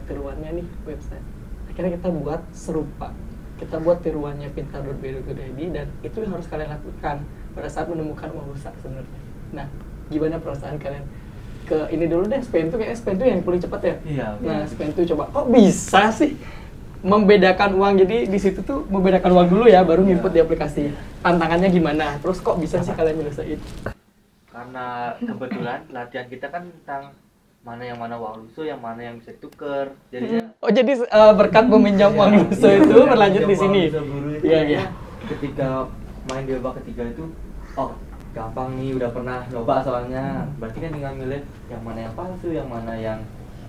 tiruannya nih website. Akhirnya kita buat serupa. Kita buat tiruannya pintar.bi.go.id dan itu yang harus kalian lakukan pada saat menemukan uang rusak sebenarnya. Nah, gimana perasaan kalian? Ke ini dulu deh, Spen tuh kayaknya Spen tuh yang paling cepat ya. Iya. Nah, Spen tuh coba, kok bisa sih membedakan uang? Jadi di situ tuh membedakan uang dulu ya, baru nginput di aplikasi. Tantangannya gimana? Terus kok bisa sih kalian nyelesain? Karena kebetulan latihan kita kan tentang mana yang mana uang lusuh, yang mana yang bisa ditukar. Jadinya Oh, jadi berkat meminjam uang lusuh itu berlanjut di sini. Iya, iya. Ketika main di babak ketiga itu, oh gampang nih, udah pernah coba soalnya. Berarti kan tinggal milih yang mana yang palsu, yang mana yang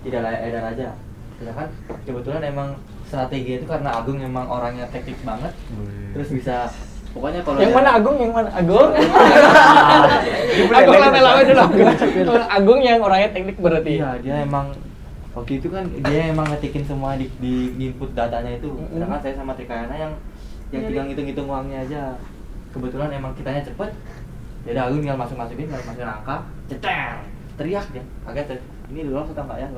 tidak layak edar aja. Sedangkan kebetulan emang strategi itu karena Agung memang orangnya teknik banget. Terus bisa pokoknya kalau Yang mana Agung? Yang mana Agung? Agung lama-lama dulu. Agung yang orangnya teknik berarti. Iya, dia emang waktu itu kan dia emang ngetikin semua di input datanya itu. Sedangkan saya sama Trikayana yang tinggal ngitung-ngitung uangnya aja. Kebetulan emang kitanya cepet. Jadi Agung tinggal masukin angka, ceter, teriak dia. Kaget, ini lolos atau enggak ya?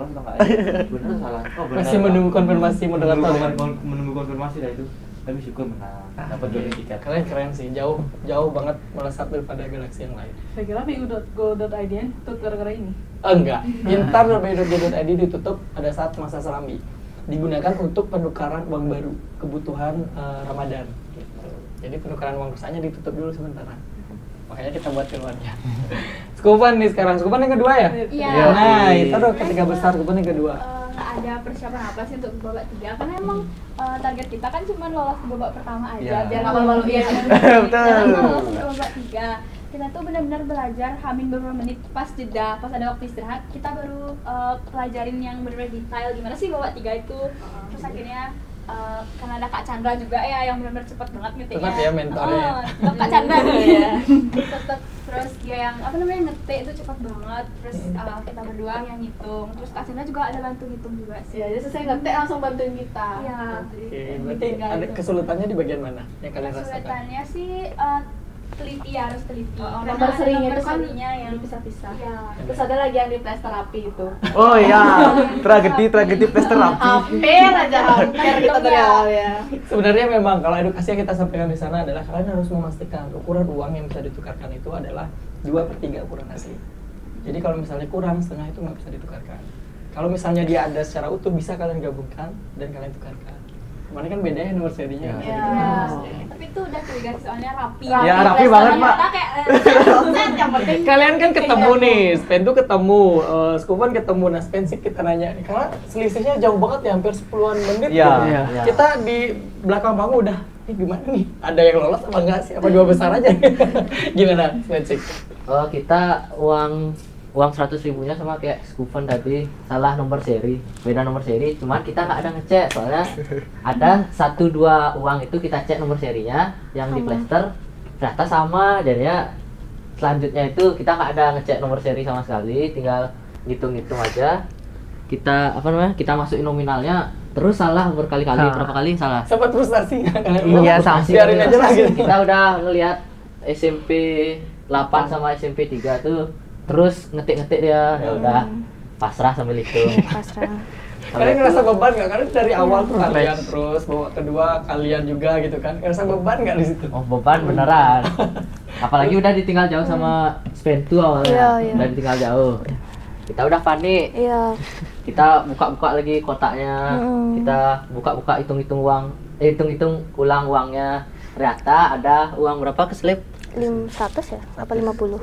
Bener salah. Oh, bener. Masih menunggu konfirmasi moderator ya. Menunggu konfirmasi dah itu. Tapi syukur menang, dapat jodoh tiket. Keren sih, jauh banget melesat daripada galaksi yang lain. Saya kira pu.go.id tutup gara-gara ini. Enggak, pintar.pu.go.id ditutup pada saat masa serambi. Digunakan untuk penukaran uang baru, kebutuhan Ramadan. Gitu. Jadi penukaran uang rusaknya ditutup dulu sementara. Makanya kita buat keluarnya. Skupan nih sekarang, Skupan yang kedua ya? Iya. Nah, itu dong ketiga besar, Skupan yang kedua. Nggak ada persiapan apa sih untuk babak 3 karena emang target kita kan cuma lolos ke babak pertama aja biar nggak malu-maluin. Jangan lolos ke babak 3. Kita tuh benar-benar belajar hamin beberapa menit pas jeda, pas ada waktu istirahat kita baru pelajarin yang benar-benar detail gimana sih babak 3 itu. Terus akhirnya karena ada Kak Chandra juga ya yang benar-benar cepat banget ngetiknya. Cepat ya mentornya. Kak Chandra ya. Terus dia yang ngetik itu cepat banget. Terus kita berdua yang ngitung. Terus Kak Chandra juga ada bantu ngitung juga sih. Ya, jadi selesai ngetik langsung bantuin kita. Iya. Oke, berarti ada kesulitannya di bagian mana yang kalian rasakan? Kesulitannya sih teliti, harus teliti. Nomor Karena serinya nomor itu kan serinya yang dipisah-pisah. Iya. Terus ada lagi yang di plester rapi itu. Oh iya, tragedi plester rapi. Hampir kita dari awal ya. Sebenarnya memang kalau edukasi yang kita sampaikan di sana adalah kalian harus memastikan ukuran uang yang bisa ditukarkan itu adalah 2/3 ukuran asli. Jadi kalau misalnya kurang setengah itu nggak bisa ditukarkan. Kalau misalnya dia ada secara utuh bisa kalian gabungkan dan kalian tukarkan. Kemarin kan bedanya nomor serinya. Iya. Tapi itu udah trigger soalnya rapi. Ya, rapi banget, Pak. Yang penting Kalian kan ketemu nih, Spen tuh ketemu, Skupan ketemu, nah Spen sih kita nanya, karena selisihnya jauh banget ya, hampir 10-an menit Iya, gitu. iya. Kita di belakang panggung udah, ini gimana nih? Ada yang lolos apa enggak sih? Apa dua besar aja? Gimana, Spen sih? Kita uang 100 ribunya sama kayak Skupan tadi, salah nomor seri, beda nomor seri, cuman kita nggak ada ngecek soalnya ada 1-2 uang itu kita cek nomor serinya yang di plester ternyata sama, jadinya selanjutnya itu kita nggak ada ngecek nomor seri sama sekali, tinggal ngitung-ngitung aja. Kita kita masukin nominalnya terus salah berkali-kali, berapa kali salah. Sempat frustasi nggak kalian? Iya, sama. Biarin aja lah gitu. Kita udah ngelihat SMP 8 sama SMP 3 tuh terus ngetik-ngetik dia, ya udah pasrah sambil hitung. Pasrah. Kalian ngerasa beban nggak? Karena dari awal tuh kalian terus, bawa kedua kalian juga gitu kan. Ngerasa beban nggak di situ? Oh, beban beneran. Apalagi udah ditinggal jauh sama Spentu awalnya. Iya. Udah ditinggal jauh. Kita udah panik. Iya. Kita buka-buka lagi kotaknya. Kita buka-buka hitung-hitung uang. Hitung-hitung ulang uangnya. Ternyata ada uang berapa keselip? 100 ya? Apa 50?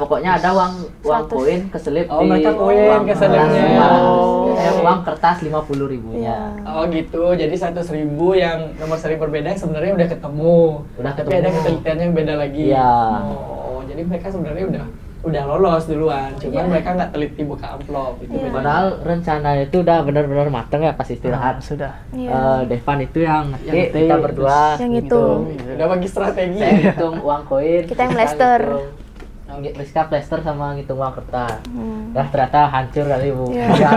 Pokoknya ada uang 100. koin keselip Oh, di mereka koin uang keselipnya. uang kertas 50 ribunya. Oh gitu, jadi 100.000 yang nomor seri berbeda yang sebenarnya udah ketemu. Udah Tapi ketemu. ada ketelitiannya yang beda lagi. Iya. Oh, jadi mereka sebenarnya udah lolos duluan, cuman mereka nggak teliti buka amplop. Itu bedanya. Padahal rencananya itu udah benar-benar mateng ya pas istirahat. Sudah. Iya. Devan itu yang ngetik, ngetik, kita berdua yang ngitung. Udah bagi strategi. Saya ngitung uang koin, Kita yang plester. Rizka plester sama ngitung uang kertas. Dah ternyata hancur kali Bu. Iya.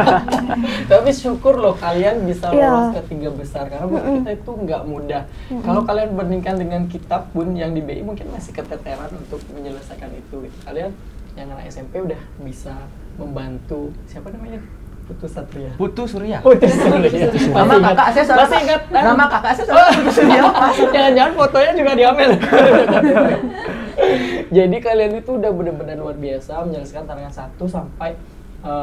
Tapi syukur loh kalian bisa Iya. lolos ke 3 besar karena buat kita itu nggak mudah. Kalau kalian bandingkan dengan kitab pun yang di BI mungkin masih keteteran untuk menyelesaikan itu. Kalian yang anak SMP udah bisa membantu siapa namanya? Putu Satria. Putu Surya. Putu Surya. Nama kakak saya salah. Masih ingat? Nama kakak saya salah. Putu Surya. Jangan-jangan fotonya juga diambil. Jadi kalian itu udah benar-benar luar biasa menyelesaikan tantangan 1 sampai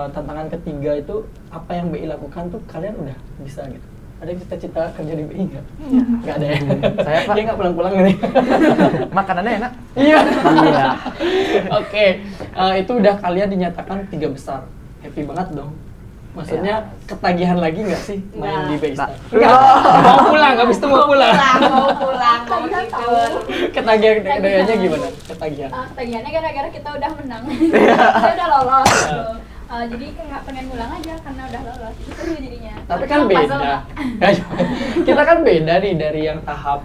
tantangan ketiga itu apa yang BI lakukan tuh kalian udah bisa gitu. Ada cita-cita kerja di BI nggak? Nggak ada ya? Saya, Pak. Dia nggak pulang-pulang nih. Makanannya enak. Iya. Oke, itu udah kalian dinyatakan 3 besar. Happy banget dong. Maksudnya ketagihan lagi nggak sih main di BI Star? Nggak. Mau pulang, habis itu mau pulang. mau tidur. Ketagihannya gimana? Ketagihan. Ketagihannya gara-gara kita udah menang. Kita udah lolos gitu. Jadi kayak pengen ngulang aja karena udah lolos. Itu seru jadinya. Tapi kan beda. Kita kan beda nih dari yang tahap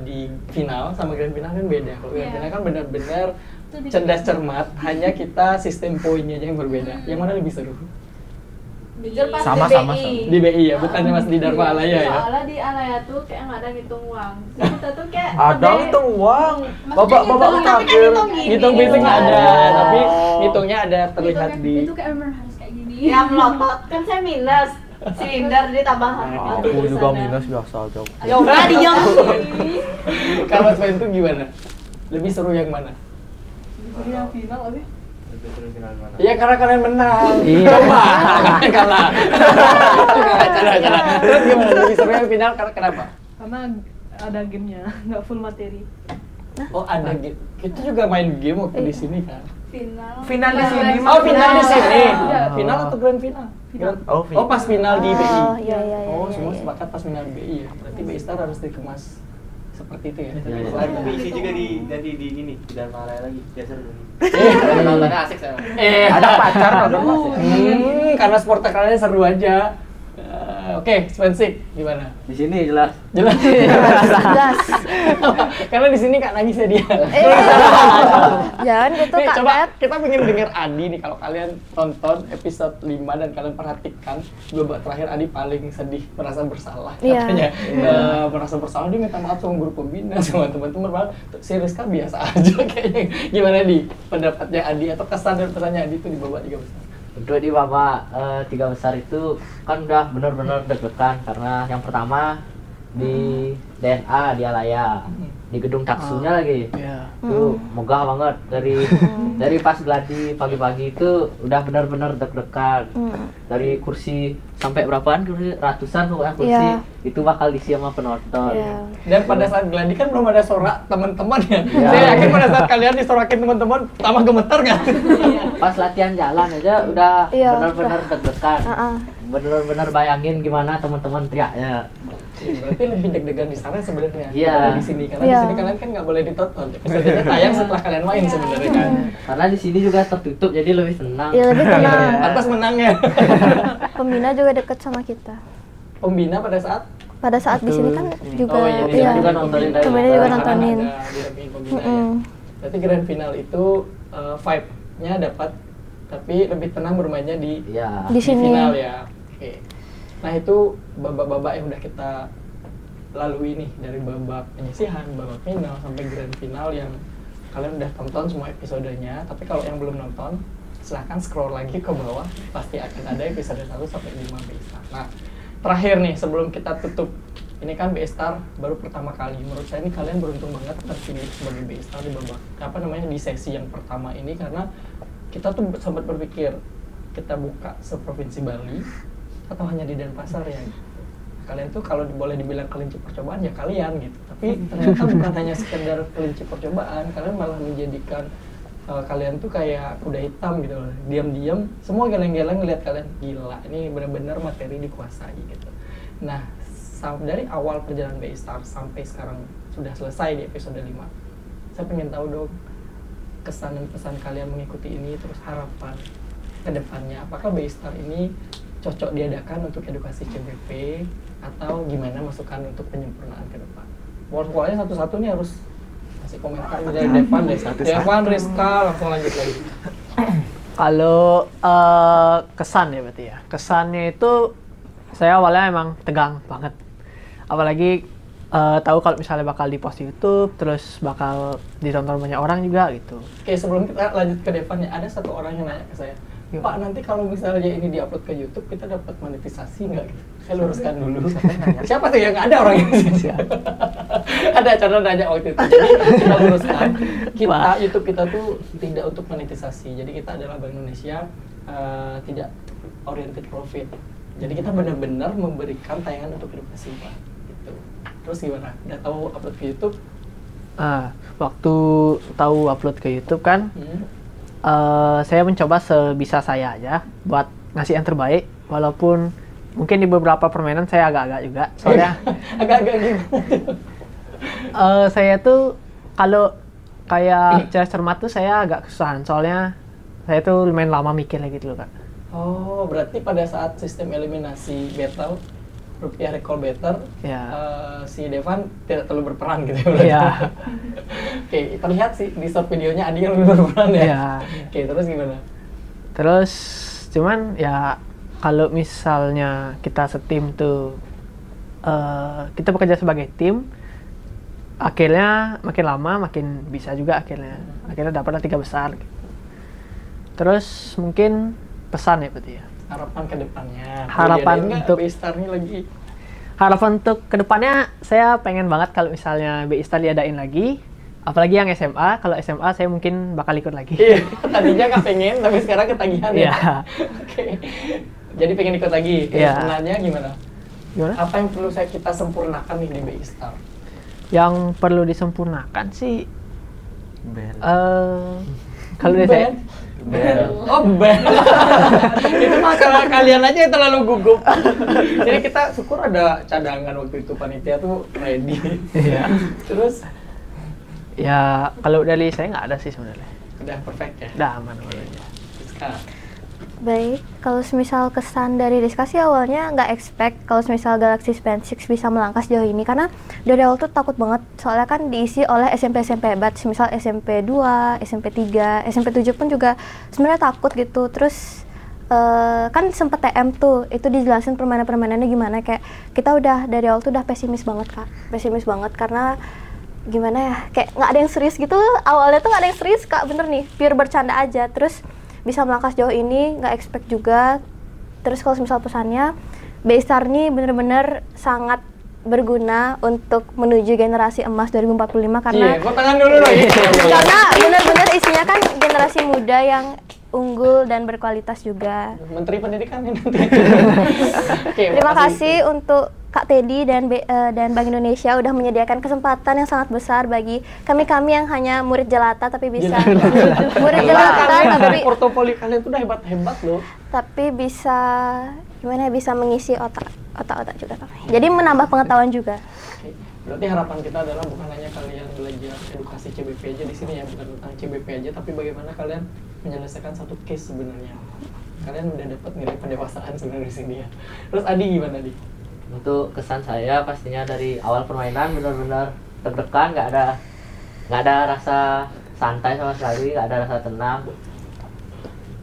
di final sama grand final kan beda. Kalau grand Iya. final kan benar-benar cerdas cermat, hanya kita sistem poinnya aja yang berbeda. Yang mana lebih seru? Jujur pas Sama, di sama, BI. Di BI ya, bukannya Mas di Dharma Alaya ya? Soalnya di Alaya tuh kayak nggak ada ngitung uang. Terus kita tuh kayak Ada lebih- hitung uang. Maksudnya Babak ngitung, tapi kan terakhir. ngitung gini. Ngitung fisik nggak ada, tapi ngitungnya ada terlihat Itu di... kayak bener harus kayak gini. Ya melotot kan saya minus silinder ditambah Aku juga minus biasa aja. Ya udah diam. Kalau Mas Fen itu gimana? Lebih seru yang mana? Jadi yang final sih. Lebih seru final mana? Iya karena kalian menang. Iya. Coba. Kalah. Kalah. Terus gimana? Lebih seru yang final karena kenapa? Karena ada gamenya, nggak full materi. Oh ada game. Kita juga main game waktu di sini kan. Final di sini. Oh final di sini. Iya. Final atau grand final? Final. Oh, Oh pas final di BI. Oh, iya, iya, iya, Oh iya, semua iya. sepakat pas final di BI ya. Berarti BI Star harus dikemas seperti itu ya. Tapi isi juga jadi di ini di Dharma Alaya lagi. Ya seru. Nontonnya asik saya. Ada pacar nonton Mas. karena sport kalian seru aja. Oke, Spensik gimana? Di sini jelas. Jelas. Jelas. Karena di sini Kak nangis ya dia. Jangan gitu Nih, Kak coba Ted. kita pengen denger Adi nih kalau kalian tonton episode 5 dan kalian perhatikan babak terakhir Adi paling sedih, merasa bersalah Iya. katanya. Merasa bersalah dia minta maaf sama guru pembina sama teman-teman malah si Rizka biasa aja kayaknya. Gimana di pendapatnya Adi atau kesan dan pesannya Adi itu di babak 3 besar? Untuk di babak 3 besar itu kan udah benar-benar deg-degan karena yang pertama di DNA di Alaya, di gedung taksunya lagi. Iya. Itu megah banget dari pas gladi pagi-pagi itu udah benar-benar deg-degan. Dari kursi sampai berapaan kursi ratusan pokoknya kursi Iya. itu bakal diisi sama penonton. Iya. Dan pada saat gladi kan belum ada sorak teman-teman ya. Iya. Saya yakin pada saat kalian disorakin teman-teman tambah gemeter kan? Pas latihan jalan aja udah Iya, benar-benar udah. deg-degan. Heeh. Benar-benar bayangin gimana teman-teman teriaknya. Berarti lebih deg-degan di sana sebenarnya Iya. daripada di sini karena Iya. di sini kalian kan nggak boleh ditonton. Episodenya tayang setelah kalian main sebenarnya kan. Karena di sini juga tertutup jadi lebih tenang. Iya, lebih tenang. Atas menangnya. Pembina juga deket sama kita. Pembina pada saat Pada saat di sini kan juga Oh, iya, iya. juga nontonin dari Pembina luar. juga karena nontonin. ada didampingin pembina ya. Mm-mm. Berarti grand final itu vibe-nya dapat tapi lebih tenang bermainnya di Iya. Di sini. final ya. Oke. Nah itu babak-babak yang udah kita lalui nih dari babak penyisihan, babak final sampai grand final yang kalian udah tonton semua episodenya. Tapi kalau yang belum nonton, silahkan scroll lagi ke bawah, pasti akan ada episode 1 sampai 5 B-Star. Nah, terakhir nih sebelum kita tutup, ini kan B-Star baru pertama kali. Menurut saya ini kalian beruntung banget terpilih sebagai B-Star di babak di sesi yang pertama ini karena kita tuh sempat berpikir kita buka seprovinsi Bali atau hanya di Denpasar ya. Kalian tuh kalau boleh dibilang kelinci percobaan ya kalian gitu. Tapi ternyata bukan hanya sekedar kelinci percobaan, kalian malah menjadikan kalian tuh kayak kuda hitam gitu loh. Diam-diam semua geleng-geleng ngeliat kalian gila. Ini benar-benar materi dikuasai gitu. Nah, dari awal perjalanan B-Star sampai sekarang sudah selesai di episode 5. Saya pengen tahu dong kesan dan pesan kalian mengikuti ini, terus harapan ke depannya. Apakah B-Star ini cocok diadakan untuk edukasi CBP atau gimana masukan untuk penyempurnaan ke depan? Pokoknya satu-satu nih harus kasih komentar dari Devan deh. Devan, Rizka, langsung lanjut lagi. Kalau kesan ya berarti ya. Kesannya itu saya awalnya emang tegang banget. Apalagi tahu kalau misalnya bakal di-post di YouTube, terus bakal ditonton banyak orang juga gitu. Oke, sebelum kita lanjut ke Devan ya, ada satu orang yang nanya ke saya, Pak, nanti kalau misalnya ini diupload ke YouTube, kita dapat monetisasi nggak? Gitu. Saya luruskan dulu. Siapa tuh yang nggak ada orang yang ada cara nanya waktu itu. Jadi kita luruskan. YouTube kita tuh tidak untuk monetisasi. Jadi kita adalah Bank Indonesia tidak oriented profit. Jadi kita benar-benar memberikan tayangan untuk edukasi, Pak. Gitu. Terus gimana? Udah tahu upload ke YouTube? Waktu tahu upload ke YouTube kan, saya mencoba sebisa saya aja buat ngasih yang terbaik, walaupun mungkin di beberapa permainan saya agak-agak juga, soalnya agak-agak gimana? saya tuh kalau kayak cerdas cermat tuh saya agak kesusahan, soalnya saya tuh lumayan lama mikirnya gitu loh Kak. Oh, berarti pada saat sistem eliminasi battle Rupiah Recall Better, Ya. si Devan tidak terlalu berperan gitu ya berarti? Iya. Oke, terlihat sih di short videonya Adi yang lebih berperan ya? Iya. Oke, terus gimana? Terus cuman ya kalau misalnya kita setim tuh kita bekerja sebagai tim, akhirnya makin lama makin bisa juga akhirnya dapatlah 3 besar gitu. Terus mungkin pesan ya berarti ya. Harapan ke depannya. Harapan untuk B-Star ini lagi. Harapan untuk kedepannya saya pengen banget kalau misalnya B-Star diadain lagi, apalagi yang SMA. Kalau SMA saya mungkin bakal ikut lagi. Iya, tadinya nggak pengen tapi sekarang ketagihan ya. Iya. Oke. Jadi pengen ikut lagi. Iya. Kedepannya gimana? Gimana? Apa yang perlu kita sempurnakan nih di B-Star? Yang perlu disempurnakan sih kalau dari saya Oh, band. Itu masalah kalian aja yang terlalu gugup. Jadi kita syukur ada cadangan waktu itu, panitia tuh ready. Iya. Terus ya kalau dari saya nggak ada sih sebenarnya. udah perfect ya. Udah aman aja. Rizka. Baik, kalau semisal kesan dari Rizka sih awalnya nggak expect kalau semisal Galaxy Span 6 bisa melangkah sejauh ini, karena dari awal tuh takut banget, soalnya kan diisi oleh SMP-SMP hebat, semisal SMP 2, SMP 3, SMP 7 pun juga sebenarnya takut gitu. Terus kan sempet TM tuh, itu dijelasin permainan-permainannya gimana, kayak kita udah dari awal tuh udah pesimis banget Kak, pesimis banget karena gimana ya, kayak nggak ada yang serius gitu, awalnya tuh nggak ada yang serius Kak, bener nih, pure bercanda aja. Terus bisa melangkah sejauh ini, nggak expect juga. Terus kalau misal pesannya, B-Star ini bener-bener sangat berguna untuk menuju generasi emas 2045 karena Kok tangan dulu lagi. karena bener-bener isinya kan generasi muda yang unggul dan berkualitas juga. Menteri Pendidikan ini nanti. Oke, Terima kasih untuk Kak Teddy dan Bank Indonesia udah menyediakan kesempatan yang sangat besar bagi kami-kami yang hanya murid jelata tapi bisa murid jelata tapi portofolio kalian tuh udah hebat-hebat loh. tapi bisa gimana ya, bisa mengisi otak-otak juga Kak. Jadi menambah pengetahuan juga. Oke. Berarti harapan kita adalah bukan hanya kalian belajar edukasi CBP aja di sini ya, bukan tentang CBP aja, tapi bagaimana kalian menyelesaikan satu case sebenarnya. Kalian udah dapat nilai pendewasaan sebenarnya di sini ya. Terus Adi gimana Adi? Untuk kesan saya pastinya dari awal permainan benar-benar deg-degan, nggak ada rasa santai sama sekali, nggak ada rasa tenang.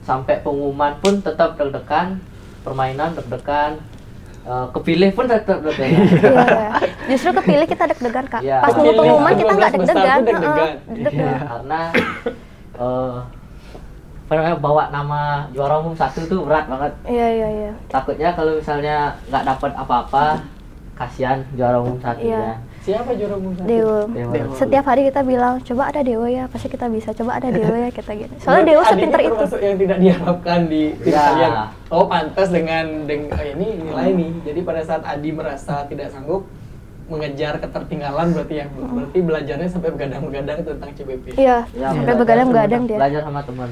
Sampai pengumuman pun tetap deg-degan, permainan deg-degan, kepilih pun tetap deg-degan. Iya. Justru kepilih kita deg-degan Kak. Iya. Pas nunggu pengumuman kita nggak 12 besar deg-degan. tuh deg-degan. Deg-degan. Karena bawa nama juara umum 1 tuh berat banget. Iya. Takutnya kalau misalnya nggak dapat apa-apa, kasihan juara umum 1 Iya. ya. Siapa juara umum 1? Dewo. Dewo. Setiap hari kita bilang, coba ada Dewo ya, pasti kita bisa. Coba ada Dewo ya, kita gitu. Soalnya Dewo Berarti sepinter Adi itu. termasuk yang tidak diharapkan di tim Ya. kalian. Oh, pantas dengan ini nilai nih. Jadi pada saat Adi merasa tidak sanggup mengejar ketertinggalan, berarti ya, berarti belajarnya sampai begadang-begadang tentang CBP. Iya, Ya, sampai belajar begadang-begadang sama- dia. Belajar sama teman.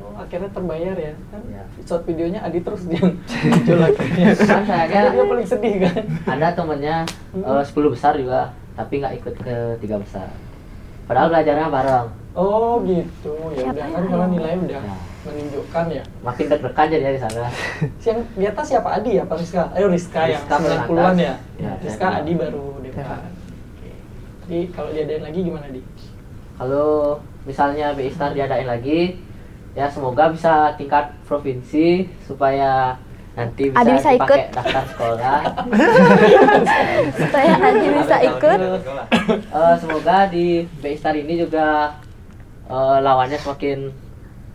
Oh, akhirnya terbayar ya. Kan Ya. short videonya Adi terus yang muncul akhirnya. Kan sayangnya Karena dia paling sedih kan. ada temennya 10 besar juga, tapi nggak ikut ke 3 besar. Padahal belajarnya bareng. Oh gitu, ya Siapa udah yang kan kalau ayam? nilai udah Ya. menunjukkan ya. Makin deg-degan jadi di sana. Yang di atas siapa, Adi apa Rizka? Ayo Rizka yang Rizka paling 90-an ya. atas. Ya, Rizka, saya Adi baru depan. Oke. Jadi kalau diadain lagi gimana Di? Kalau misalnya B-Star diadain lagi, ya semoga bisa tingkat provinsi supaya nanti bisa Adi bisa dipakai ikut. daftar sekolah. Supaya Adi bisa ikut. Semoga di B-Star ini juga lawannya semakin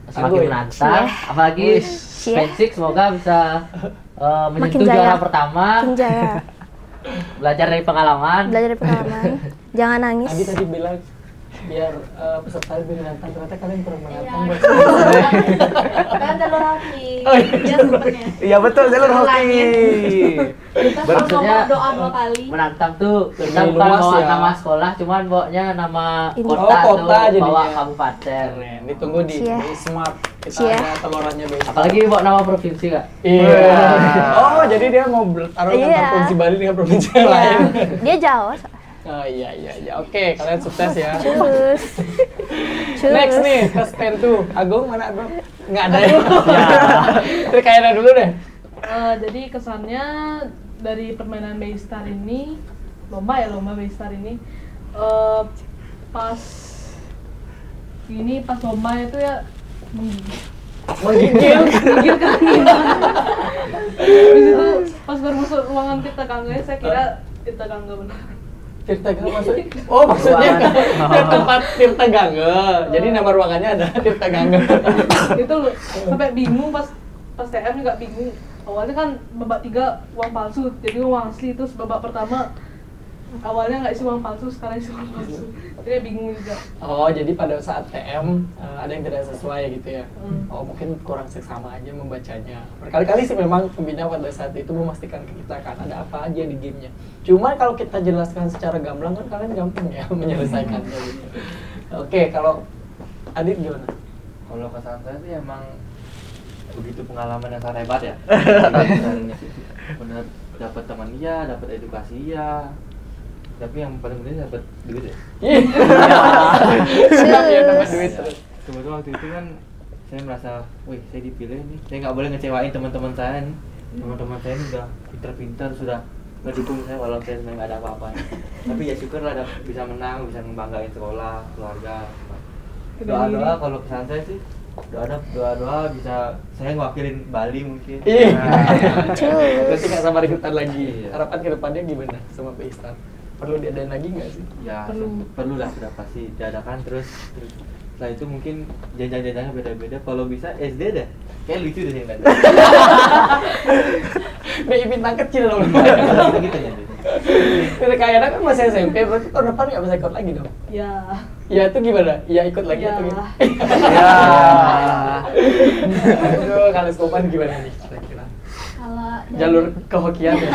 Tangguh ya? menantang. Cie. Apalagi Cie. Span 6 semoga bisa menyentuh Makin jaya. juara pertama. Makin jaya. Belajar dari pengalaman. Belajar dari pengalaman. Jangan nangis. Adi tadi bilang biar peserta lebih menantang, ternyata kalian kurang menantang. Iya. buat Kan jalur hoki. Oh, iya. Dia sebenarnya. Iya betul, jalur hoki. Kita Maksudnya selalu doa 2 kali. menantang tuh kita Lebih bukan luas bawa ya. nama sekolah, cuman bawanya nama Ini. kota, Oh, kota tuh, jadinya. bawa kabupaten. Keren. Ditunggu di Cie. BI Smart. Kita Cie. ada telorannya BI Smart. Apalagi bawa nama provinsi kak. Iya. Oh, jadi dia mau taruhkan Iya. provinsi Bali dengan provinsi yang lain. Iya. Dia Jawa. Oh iya. Oke, kalian sukses ya. Cus. Next nih, ke stand tuh. Agung mana Agung? Nggak ada ya? Itu kayaknya dulu deh. Jadi kesannya dari permainan Baystar ini, lomba Baystar ini, pas lomba itu ya Menggigil. Habis itu pas baru masuk ruangan Tirta Gangga, saya kira Tirta Gangga benar. Tirta Gangga maksudnya? Oh maksudnya ke tempat Tirta Gangga. Jadi nama ruangannya ada Tirta Gangga. Itu loh, sampai bingung pas TM juga bingung. Awalnya kan babak 3 uang palsu, jadi uang asli. Terus babak pertama awalnya nggak isi uang palsu, sekarang isi uang palsu. Jadi bingung juga. Oh jadi pada saat TM ada yang tidak sesuai gitu ya? Oh mungkin kurang seksama aja membacanya. Berkali-kali sih memang pembina pada saat itu memastikan ke kita kan ada apa aja di gamenya. Cuma kalau kita jelaskan secara gamblang kan kalian gampang ya menyelesaikannya gitu. Oke, kalau Adit gimana? Kalau kesan saya sih emang begitu pengalaman yang sangat hebat ya. Benar dapat teman iya, dapat edukasi iya. Tapi yang paling penting dapat duit ya. Siap ya dapat duit terus. Kebetulan waktu itu kan saya merasa, wih saya dipilih nih. Saya nggak boleh ngecewain teman-teman saya nih. Teman-teman saya ini udah pintar-pintar, sudah ngedukung saya walau saya sebenarnya nggak ada apa-apa. Tapi ya syukurlah bisa menang, bisa membanggain sekolah, keluarga. Doa-doa kalau pesan saya sih, doa-doa bisa saya ngewakilin Bali mungkin. Berarti nggak sabar ikutan lagi. Harapan kedepannya gimana sama Baystar? Perlu diadain lagi nggak sih? Ya perlu lah, sudah pasti diadakan terus setelah itu mungkin jenjang-jenjangnya beda-beda. Kalau bisa SD deh, kayak lucu deh yang ada. BI bintang kecil loh. Gitu ya. Kayaknya kan masih SMP, berarti tahun depan nggak bisa ikut lagi dong? Ya. Ya itu gimana? Ya ikut lagi Ya. atau gimana? Ya. Aduh, kalau Skopan gimana nih kira-kira? Kalau Jalur kehokian ya?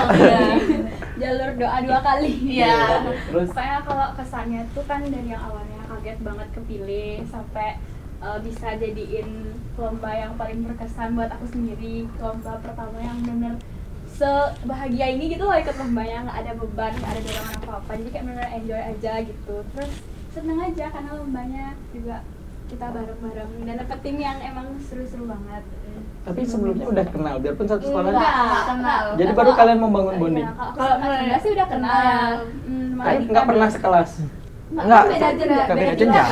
jalur doa 2 kali. Iya. Terus? Pokoknya kalau kesannya tuh kan dari yang awalnya kaget banget kepilih sampai bisa jadiin lomba yang paling berkesan buat aku sendiri. Lomba pertama yang benar sebahagia ini gitu loh, ikut lombanya, nggak ada beban, nggak ada dorongan apa-apa, jadi kayak benar enjoy aja gitu. Terus seneng aja karena lombanya juga kita bareng-bareng dan dapet tim yang emang seru-seru banget. Tapi sebelumnya udah kenal, biarpun satu sekolah. Enggak kenal. Jadi baru kalian membangun bonding? Iya, kalau aku sih udah kenal. Tapi nggak pernah sekelas? Enggak. Beda jenjang. Beda jenjang.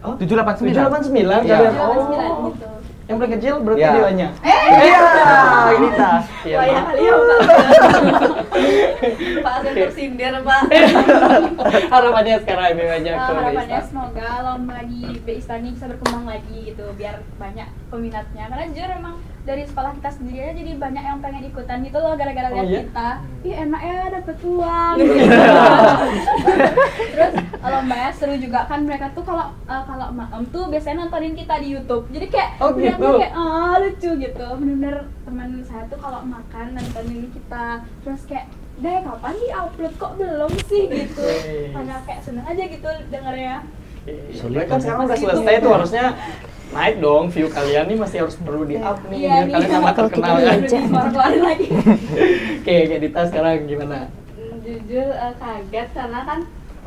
Oh, 789. 789 Iya. kalian? 789 Oh, gitu. yang paling kecil berarti Iya. Dewanya? Iya, ini tas. Iya, Wah ya Mak. kali ya Pak saya tersindir Pak. Harapannya sekarang ini aja ke Harapannya Baystar. semoga lomba di Baystar ini bisa berkembang lagi gitu biar banyak peminatnya, karena jujur emang dari sekolah kita sendiri aja jadi banyak yang pengen ikutan gitu loh gara-gara Oh, lihat iya? kita. Ih enak ya dapet uang gitu. Terus lombanya seru juga kan, mereka tuh kalau malam tuh biasanya nontonin kita di YouTube. Jadi kayak Oh, ngeliatnya gitu? kayak lucu gitu. Bener-bener teman saya tuh kalau makan nontonin kita. Terus kayak deh kapan di-upload kok belum sih gitu. Karena kayak seneng aja gitu dengernya. Soalnya kan sekarang udah selesai tuh, harusnya naik dong view kalian nih, masih harus perlu di up nih Iya, biar nih. kalian sama Kalau terkenal kita kan. diajak. Keluarin lagi. Oke, kayak Dita sekarang gimana? Jujur kaget karena kan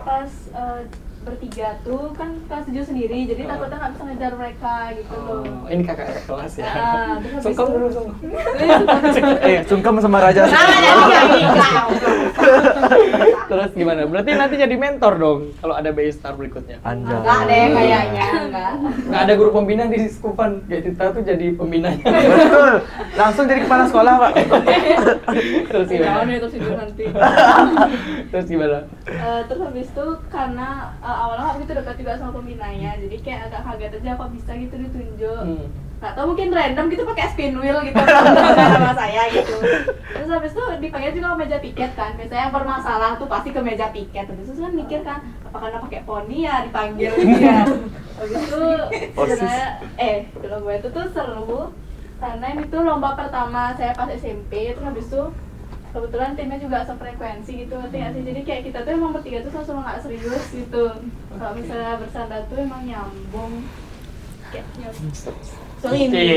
pas bertiga tuh kan kelas 7 sendiri, jadi takutnya nggak bisa ngejar mereka gitu loh. Oh, ini kakak kelas ya. Terus habis Sungkem itu- dulu, sungkem. Sungkem sama Raja. Terus gimana? Berarti nanti jadi mentor dong kalau ada Baystar berikutnya. Anjay. Enggak deh kayaknya, enggak. Nggak ada guru pembina di Skupan, kayak Dita tuh jadi pembinanya. Betul. Langsung jadi kepala sekolah, Pak. Terus gimana? Jangan ya tersindir nanti. Terus gimana? Terus habis itu karena awalnya nggak begitu dekat juga sama pembinanya, jadi kayak agak kaget aja kok bisa gitu ditunjuk. Nggak tahu mungkin random gitu pakai spin wheel gitu sama saya gitu. Terus habis itu dipanggil juga ke meja piket kan, biasanya yang bermasalah tuh pasti ke meja piket. Habis itu kan mikir kan apa karena pakai poni ya dipanggil gitu ya. Habis itu sebenarnya lomba itu tuh seru karena ini tuh lomba pertama saya pas SMP. Terus habis itu kebetulan timnya juga sefrekuensi gitu, ngerti nggak sih? Jadi kayak kita tuh emang bertiga tuh sama-sama nggak serius gitu. Kalau misalnya bersandar tuh emang nyambung. Kayak nyambung. Soalnya ini.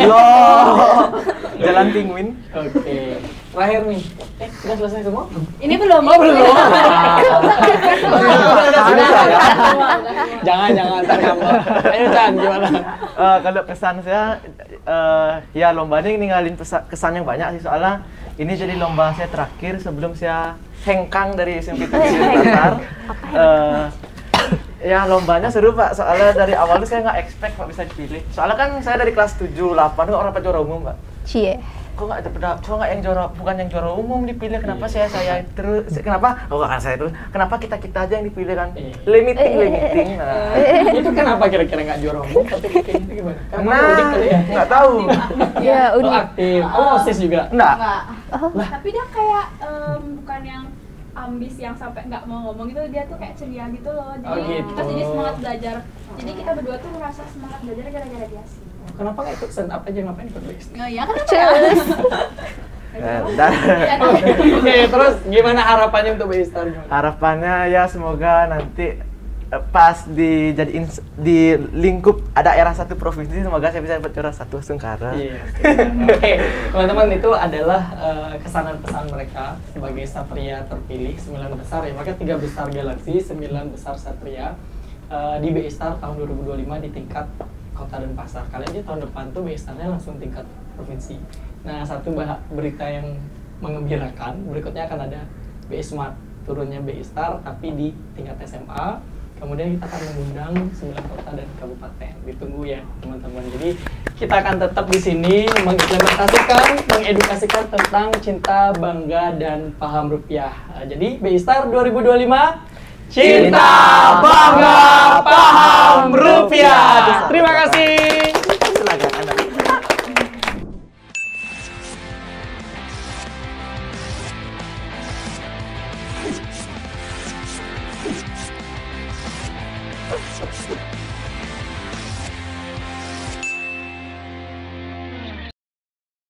Loh. Jalan Penguin. Oke. Terakhir nih. Udah selesai semua? Ini belum. Oh, belum. Nggak usah Jangan ntar kamu. Ayo Chan, gimana? Kalau kesan saya, ya lomba ini ninggalin kesan yang banyak sih, soalnya ini jadi lomba saya terakhir sebelum saya hengkang dari SMP 7 Dasar. Ya lombanya seru Pak, soalnya dari awal tuh saya nggak expect Pak bisa dipilih. Soalnya kan saya dari kelas 7, 8 tuh orang juara umum Pak. Cie. Kok nggak yang juara, bukan yang juara umum dipilih, kenapa saya terus, kenapa kan saya terus, kenapa kita aja yang dipilih kan, limiting. Nah Itu kenapa kira-kira nggak juara umum tapi kayaknya itu gimana? Karena udik kali ya? nggak tahu. Ya, Oh unik. aktif, OSIS juga? Enggak. Tapi dia kayak bukan yang ambis yang sampai nggak mau ngomong gitu, dia tuh kayak ceria gitu loh. Jadi Oh, gitu. kita jadi semangat belajar. Jadi kita berdua tuh merasa semangat belajar gara-gara dia sih. Kenapa nggak ikut stand up aja, ngapain ikut backstage? Oh iya kenapa ya? Oke, terus gimana harapannya untuk Baystar? Harapannya ya semoga nanti pas dijadiin di lingkup ada daerah satu provinsi, semoga saya bisa dapat juara 1 Sungkara. Iya. Oke, teman-teman, itu adalah kesan pesan mereka sebagai satria terpilih 9 besar ya. Maka 3 besar galaksi, 9 besar satria di Baystar tahun 2025 di tingkat kota dan pasar. Kalian di tahun depan tuh Baystarnya langsung tingkat provinsi. Nah, satu berita yang mengembirakan, berikutnya akan ada BI Smart, turunnya Baystar tapi di tingkat SMA. Kemudian kita akan mengundang 9 kota dan kabupaten. Ditunggu ya, teman-teman. Jadi kita akan tetap di sini mengimplementasikan, mengedukasikan tentang cinta, bangga, dan paham rupiah. Jadi Baystar 2025, cinta, bangga, paham rupiah. Terima kasih.